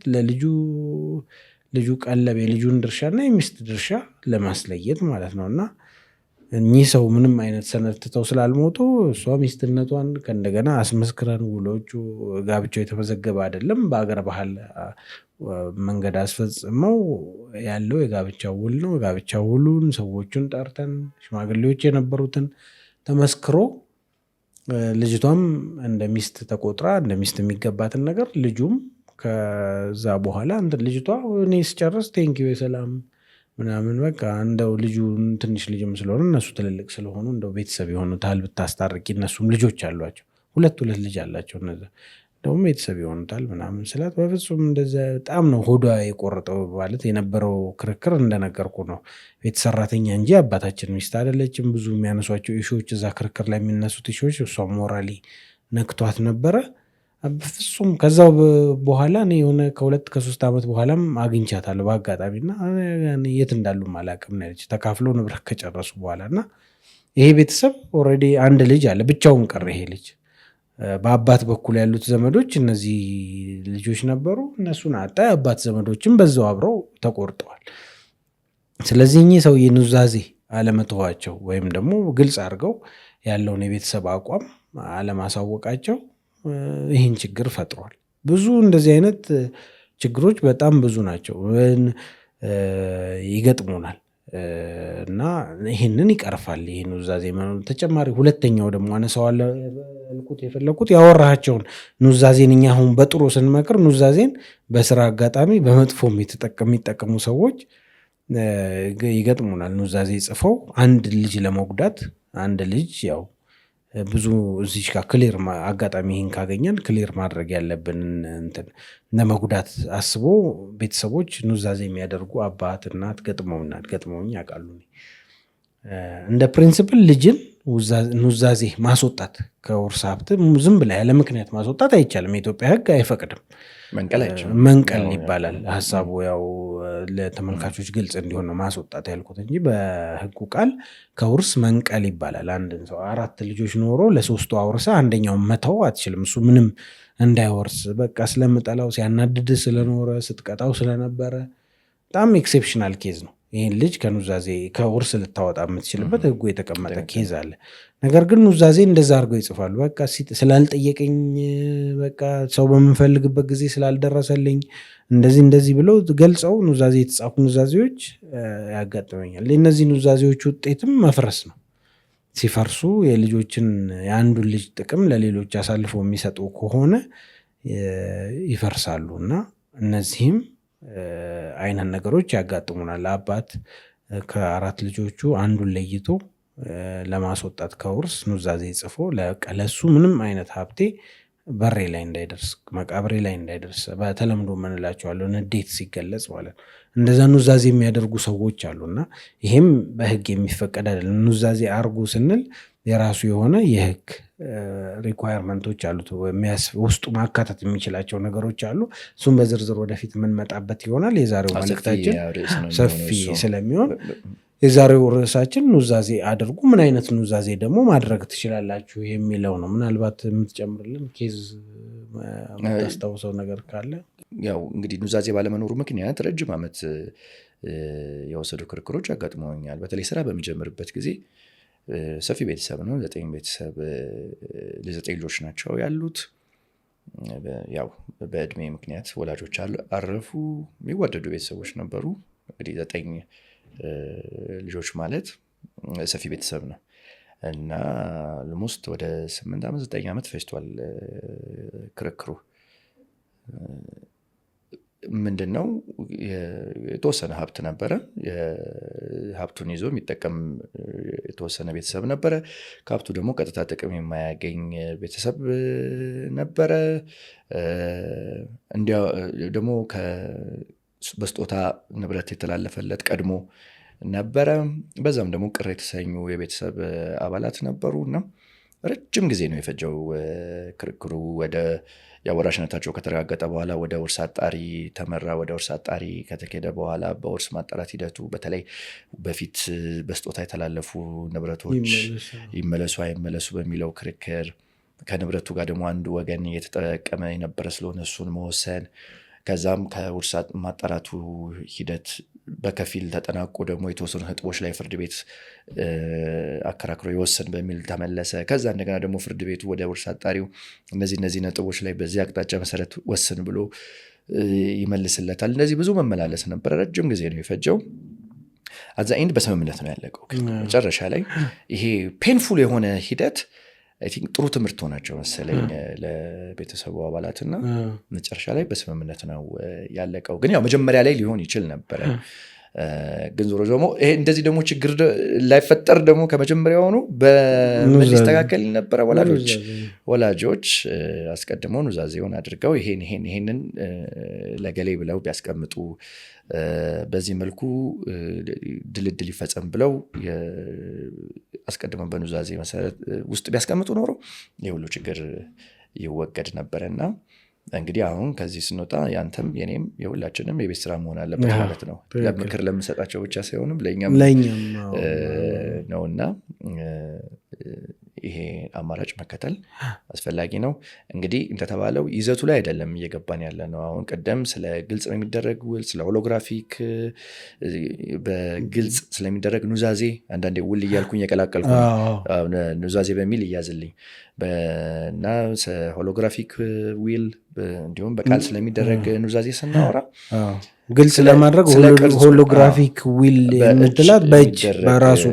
B: ልጁ ቀለብ የልጁን ድርሻና የሚስት ድርሻ ለማስለየት ማለት ነው። እና እኚህ ሰው ምንም አይነት ሰነድ ትተው ስላልሞቱ እሷ ሚስትነቷን ከእንደገና አስመስክረን ውሎቹ ጋብቻው የተመዘገበ አይደለም በአገር ባህል መንገድ አስፈጽመው ያለው የጋብቻው ውል ነው። የጋብቻው ውሉን ሰዎቹን ጠርተን ሽማግሌዎች የነበሩትን ተመስክሮ ልጅቷም እንደ ሚስት ተቆጥራ እንደ ሚስት የሚገባትን ነገር ልጁም ከዛ በኋላ ልጅቷ እኔ ስጨርስ ቴንኪው የሰላም ምናምን በቃ እንደው ልጁ ትንሽ ልጅም ስለሆነ እነሱ ትልልቅ ስለሆኑ እንደው ቤተሰብ የሆኑታል ብታስታርቂ፣ እነሱም ልጆች አሏቸው፣ ሁለት ልጅ አላቸው። እነዛ እንደውም ቤተሰብ የሆኑታል ምናምን ስላት በፍጹም እንደዛ በጣም ነው ሆዷ የቆረጠው። ማለት የነበረው ክርክር እንደነገርኩ ነው። ቤት ሰራተኛ እንጂ አባታችን ሚስት አይደለችም። ብዙ የሚያነሷቸው ኢሹዎች እዛ ክርክር ላይ የሚነሱት ኢሹዎች እሷ ሞራሊ ነክቷት ነበረ። በፍጹም ከዛው በኋላ እኔ የሆነ ከ2 ከ3 ዓመት በኋላም አግኝቻታለሁ በአጋጣሚና የት እንዳሉም አላውቅም ነው ያለች። ተካፍሎ ንብረት ከጨረሱ በኋላ እና ይሄ ቤተሰብ ኦልሬዲ አንድ ልጅ አለ፣ ብቻውን ቀረ ይሄ ልጅ። በአባት በኩል ያሉት ዘመዶች እነዚህ ልጆች ነበሩ፣ እነሱን አጣ። የአባት ዘመዶችም በዛው አብረው ተቆርጠዋል። ስለዚህ እኚህ ሰውዬ ኑዛዜ አለመተዋቸው ወይም ደግሞ ግልጽ አድርገው ያለውን የቤተሰብ አቋም አለማሳወቃቸው ይህን ችግር ፈጥሯል። ብዙ እንደዚህ አይነት ችግሮች በጣም ብዙ ናቸው፣ ይገጥሙናል እና ይህንን ይቀርፋል። ይህ ኑዛዜ ተጨማሪ ሁለተኛው ደግሞ አነሳዋለሁ የፈለኩት ያወራሃቸውን ኑዛዜን እኛ አሁን በጥሩ ስንመክር ኑዛዜን በስራ አጋጣሚ በመጥፎም የሚጠቀሙ ሰዎች ይገጥሙናል። ኑዛዜ ጽፈው አንድ ልጅ ለመጉዳት አንድ ልጅ ያው ብዙ እዚህ ጋር ክሊር አጋጣሚ ይህን ካገኘን ክሊር ማድረግ ያለብን እንትን ለመጉዳት አስቦ ቤተሰቦች ኑዛዜ የሚያደርጉ አባት እናት ገጥመውኝ ያውቃሉ። እንደ ፕሪንሲፕል ልጅን ኑዛዜ ማስወጣት ከውርስ ሀብት ዝም ብላ ያለ ምክንያት ማስወጣት አይቻልም። የኢትዮጵያ ሕግ አይፈቅድም። መንቀል ይባላል ሀሳቡ። ያው ለተመልካቾች ግልጽ እንዲሆን ነው ማስወጣት ያልኩት እንጂ በሕጉ ቃል ከውርስ መንቀል ይባላል። አንድን ሰው 4 ልጆች ኖሮ ለ3ቱ አውርሳ አንደኛውን መተው አትችልም። እሱ ምንም እንዳይወርስ በቃ ስለምጠላው ሲያናድድ ስለኖረ ስትቀጣው ስለነበረ በጣም ኤክሴፕሽናል ኬዝ ነው ይህን ልጅ ከውርስ ልታወጣ የምትችልበት ህጉ የተቀመጠ ኬዝ አለ። ነገር ግን ኑዛዜ እንደዛ አድርገው ይጽፋሉ። በቃ ስላልጠየቀኝ፣ በቃ ሰው በምንፈልግበት ጊዜ ስላልደረሰልኝ እንደዚህ ብለው ገልጸው የተጻፉ ኑዛዜዎች ያጋጥመኛል። የእነዚህ ኑዛዜዎች ውጤትም መፍረስ ነው። ሲፈርሱ የአንዱን ልጅ ጥቅም ለሌሎች አሳልፈው የሚሰጡ ከሆነ ይፈርሳሉ እና እነዚህም አይነት ነገሮች ያጋጥሙናል። አባት ከ4 ልጆቹ አንዱን ለይቶ ለማስወጣት ከውርስ ኑዛዜ ጽፎ ለሱ ምንም አይነት ሀብቴ በሬ ላይ እንዳይደርስ፣ መቃብሬ ላይ እንዳይደርስ በተለምዶ ምንላቸዋለሁ ንዴት ሲገለጽ ማለት ነው። እንደዛ ኑዛዜ የሚያደርጉ ሰዎች አሉና ይሄም በህግ የሚፈቀድ አይደለም። ኑዛዜ አርጉ ስንል የራሱ የሆነ የህግ ሪኳየርመንቶች አሉት፣ ውስጡ ማካተት የሚችላቸው ነገሮች አሉ። እሱም በዝርዝር ወደፊት የምንመጣበት ይሆናል። የዛሬው መልእክታችን ሰፊ ስለሚሆን የዛሬው ርዕሳችን ኑዛዜ አድርጉ፣ ምን አይነት ኑዛዜ ደግሞ ማድረግ ትችላላችሁ የሚለው ነው። ምናልባት የምትጨምርልን ኬዝ የምታስታውሰው ነገር ካለ?
A: ያው እንግዲህ ኑዛዜ ባለመኖሩ ምክንያት ረጅም ዓመት የወሰዱ ክርክሮች አጋጥመውኛል። በተለይ ስራ በሚጀምርበት ጊዜ ሰፊ ቤተሰብ ነው፣ 9 ቤተሰብ፣ ለ9 ልጆች ናቸው ያሉት። ያው በእድሜ ምክንያት ወላጆች አረፉ። የሚዋደዱ ቤተሰቦች ነበሩ። እንግዲህ 9 ልጆች ማለት ሰፊ ቤተሰብ ነው እና ልሞስት ወደ 8 ዓመት 9 ዓመት ፈጅቷል ክርክሩ። ምንድነው የተወሰነ ሀብት ነበረ። ሀብቱን ይዞ የሚጠቀም የተወሰነ ቤተሰብ ነበረ። ከሀብቱ ደግሞ ቀጥታ ጥቅም የማያገኝ ቤተሰብ ነበረ። እንዲያ ደግሞ በስጦታ ንብረት የተላለፈለት ቀድሞ ነበረ። በዛም ደግሞ ቅር የተሰኙ የቤተሰብ አባላት ነበሩ እና ረጅም ጊዜ ነው የፈጀው ክርክሩ። ወደ የወራሽነታቸው ከተረጋገጠ በኋላ ወደ ውርስ አጣሪ ተመራ። ወደ ውርስ አጣሪ ከተኬደ በኋላ በውርስ ማጣራት ሂደቱ በተለይ በፊት በስጦታ የተላለፉ ንብረቶች ይመለሱ አይመለሱ በሚለው ክርክር፣ ከንብረቱ ጋር ደግሞ አንዱ ወገን እየተጠቀመ የነበረ ስለሆነ እሱን መወሰን፣ ከዛም ከውርስ ማጣራቱ ሂደት በከፊል ተጠናቆ ደግሞ የተወሰኑ ነጥቦች ላይ ፍርድ ቤት አከራክሮ ይወሰን በሚል ተመለሰ። ከዛ እንደገና ደግሞ ፍርድ ቤቱ ወደ ውርስ አጣሪው እነዚህ ነጥቦች ላይ በዚህ አቅጣጫ መሰረት ወስን ብሎ ይመልስለታል። እንደዚህ ብዙ መመላለስ ነበረ። ረጅም ጊዜ ነው የፈጀው። አዛ ኢንድ በስምምነት ነው ያለቀው። መጨረሻ ላይ ይሄ ፔንፉል የሆነ ሂደት አይ ቲንክ ጥሩ ትምህርት ሆናቸው መሰለኝ ለቤተሰቡ አባላትና መጨረሻ ላይ በስምምነት ነው ያለቀው። ግን ያው መጀመሪያ ላይ ሊሆን ይችል ነበረ። ግን ዞሮ ደግሞ ይሄ እንደዚህ ደግሞ ችግር ላይፈጠር ደግሞ ከመጀመሪያው ሆኖ በምን ሊስተካከል ነበረ? ወላጆች አስቀድመው ኑዛዜውን አድርገው ይሄንን ለገሌ ብለው ቢያስቀምጡ፣ በዚህ መልኩ ድልድል ይፈጸም ብለው አስቀድመው በኑዛዜ መሰረት ውስጥ ቢያስቀምጡ ኖሮ የሁሉ ችግር ይወገድ ነበረና እንግዲህ አሁን ከዚህ ስንወጣ ያንተም የኔም የሁላችንም የቤት ስራ መሆን አለበት ማለት ነው። ለምክር ለምንሰጣቸው ብቻ ሳይሆንም ለእኛም ነውና ይሄ አማራጭ መከተል አስፈላጊ ነው። እንግዲህ እንደተባለው ይዘቱ ላይ አይደለም እየገባን ያለ ነው። አሁን ቀደም ስለ ግልጽ የሚደረግ ውል፣ ስለ ሆሎግራፊክ በግልጽ ስለሚደረግ ኑዛዜ አንዳንዴ ውል እያልኩኝ የቀላቀልኩ ኑዛዜ በሚል እያዝልኝ እና ሆሎግራፊክ ዊል እንዲሁም በቃል ስለሚደረግ ኑዛዜ ስናወራ
B: ግልጽ ለማድረግ ሆሎግራፊክ ዊል የምትላት በእጅ በራሱ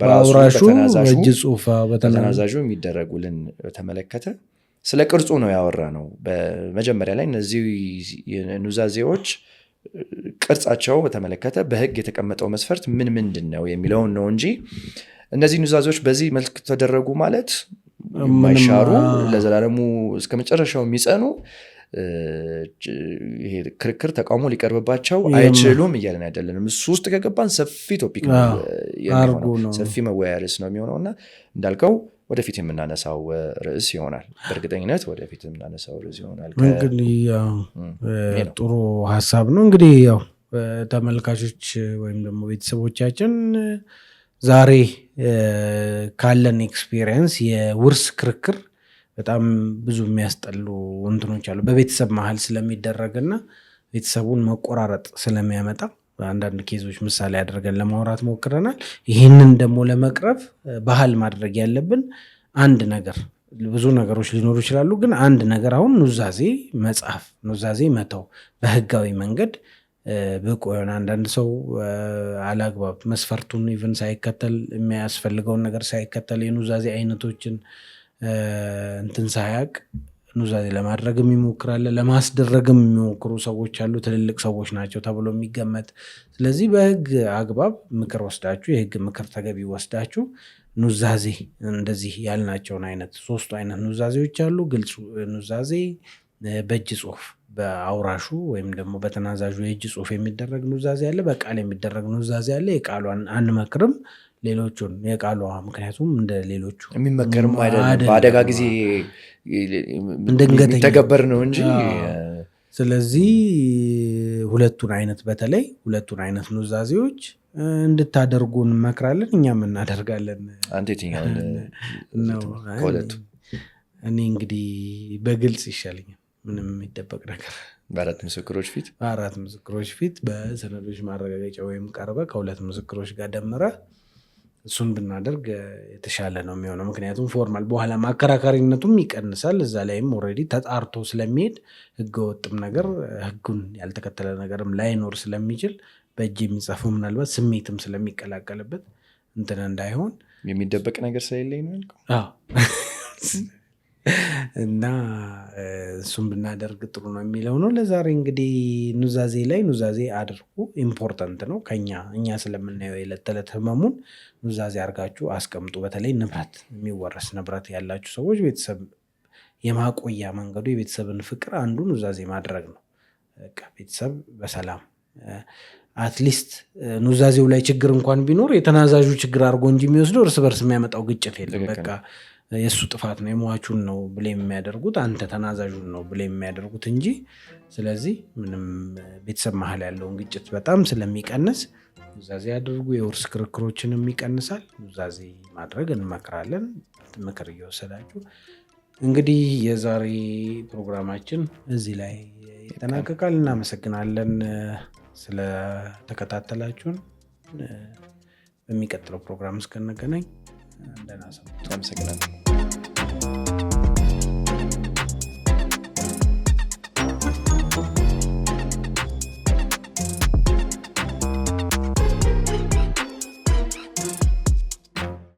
B: በአውራሹ በእጅ ጽሁፋ
A: በተናዛዡ የሚደረግ ውልን በተመለከተ ስለ ቅርጹ ነው ያወራ ነው። በመጀመሪያ ላይ እነዚህ ኑዛዜዎች ቅርጻቸው በተመለከተ በህግ የተቀመጠው መስፈርት ምንድን ነው የሚለውን ነው እንጂ እነዚህ ኑዛዜዎች በዚህ መልክ ተደረጉ ማለት የማይሻሩ ለዘላለሙ እስከ መጨረሻው የሚጸኑ ይሄ ክርክር ተቃውሞ ሊቀርብባቸው አይችሉም እያለን አይደለንም። እሱ ውስጥ ከገባን ሰፊ ቶፒክ ነው፣ ሰፊ መወያያ ርዕስ ነው የሚሆነው እና እንዳልከው ወደፊት የምናነሳው ርዕስ ይሆናል። በእርግጠኝነት ወደፊት የምናነሳው ርዕስ ይሆናል።
B: እንግዲህ ጥሩ ሀሳብ ነው። እንግዲህ ያው ተመልካቾች ወይም ደግሞ ቤተሰቦቻችን ዛሬ ካለን ኤክስፒሪየንስ የውርስ ክርክር በጣም ብዙ የሚያስጠሉ እንትኖች አሉ። በቤተሰብ መሀል ስለሚደረግና ቤተሰቡን መቆራረጥ ስለሚያመጣ አንዳንድ ኬዞች ምሳሌ አድርገን ለማውራት ሞክረናል። ይህንን ደግሞ ለመቅረፍ ባህል ማድረግ ያለብን አንድ ነገር፣ ብዙ ነገሮች ሊኖሩ ይችላሉ፣ ግን አንድ ነገር አሁን ኑዛዜ መጽሐፍ፣ ኑዛዜ መተው በህጋዊ መንገድ ብቁ የሆነ አንዳንድ ሰው አላግባብ መስፈርቱን ኢቭን ሳይከተል የሚያስፈልገውን ነገር ሳይከተል የኑዛዜ አይነቶችን እንትን ሳያውቅ ኑዛዜ ለማድረግም ይሞክራል። ለማስደረግም የሚሞክሩ ሰዎች አሉ፣ ትልልቅ ሰዎች ናቸው ተብሎ የሚገመት። ስለዚህ በህግ አግባብ ምክር ወስዳችሁ፣ የህግ ምክር ተገቢ ወስዳችሁ ኑዛዜ እንደዚህ ያልናቸውን አይነት 3 አይነት ኑዛዜዎች አሉ። ግልጽ ኑዛዜ፣ በእጅ ጽሁፍ በአውራሹ ወይም ደግሞ በተናዛዡ የእጅ ጽሁፍ የሚደረግ ኑዛዜ አለ፣ በቃል የሚደረግ ኑዛዜ አለ። የቃሏን አንመክርም ሌሎቹን የቃሏ፣ ምክንያቱም እንደ ሌሎቹ
A: የሚመከርም አይደለም፣ በአደጋ ጊዜ የሚተገበር ነው እንጂ።
B: ስለዚህ ሁለቱን አይነት በተለይ ሁለቱን አይነት ኑዛዜዎች እንድታደርጉ እንመክራለን፣ እኛም እናደርጋለን።
A: አንተ የትኛው ነው?
B: እኔ እንግዲህ በግልጽ ይሻለኛል፣ ምንም የሚደበቅ ነገር።
A: በ4 ምስክሮች ፊት
B: በ4 ምስክሮች ፊት በሰነዶች ማረጋገጫ ወይም ቀርበ ከ2 ምስክሮች ጋር ደምረ እሱን ብናደርግ የተሻለ ነው የሚሆነው። ምክንያቱም ፎርማል በኋላ ማከራካሪነቱም ይቀንሳል። እዛ ላይም ኦልሬዲ ተጣርቶ ስለሚሄድ ህገወጥም ነገር ህጉን ያልተከተለ ነገርም ላይኖር ስለሚችል በእጅ የሚጻፈው ምናልባት ስሜትም ስለሚቀላቀልበት እንትን እንዳይሆን
A: የሚደበቅ ነገር ስለሌለኝ ነው ያልከው።
B: እና እሱም ብናደርግ ጥሩ ነው የሚለው ነው። ለዛሬ እንግዲህ ኑዛዜ ላይ ኑዛዜ አድርጉ፣ ኢምፖርታንት ነው። እኛ ስለምናየው የዕለት ተዕለት ህመሙን ኑዛዜ አድርጋችሁ አስቀምጡ። በተለይ ንብረት፣ የሚወረስ ንብረት ያላችሁ ሰዎች ቤተሰብ የማቆያ መንገዱ የቤተሰብን ፍቅር አንዱ ኑዛዜ ማድረግ ነው። በቃ ቤተሰብ በሰላም አትሊስት ኑዛዜው ላይ ችግር እንኳን ቢኖር የተናዛዡ ችግር አድርጎ እንጂ የሚወስደው እርስ በርስ የሚያመጣው ግጭት የለም። በቃ የእሱ ጥፋት ነው የሟቹን ነው ብሌም የሚያደርጉት፣ አንተ ተናዛዡን ነው ብሌም የሚያደርጉት እንጂ። ስለዚህ ምንም ቤተሰብ መሀል ያለውን ግጭት በጣም ስለሚቀንስ ኑዛዜ አድርጉ። የውርስ ክርክሮችንም ይቀንሳል። ኑዛዜ ማድረግ እንመክራለን፣ ምክር እየወሰዳችሁ። እንግዲህ የዛሬ ፕሮግራማችን እዚህ ላይ ይጠናቀቃል። እናመሰግናለን ስለተከታተላችሁን። በሚቀጥለው ፕሮግራም እስከነገናኝ እንደናሰ
A: አመሰግናለሁ።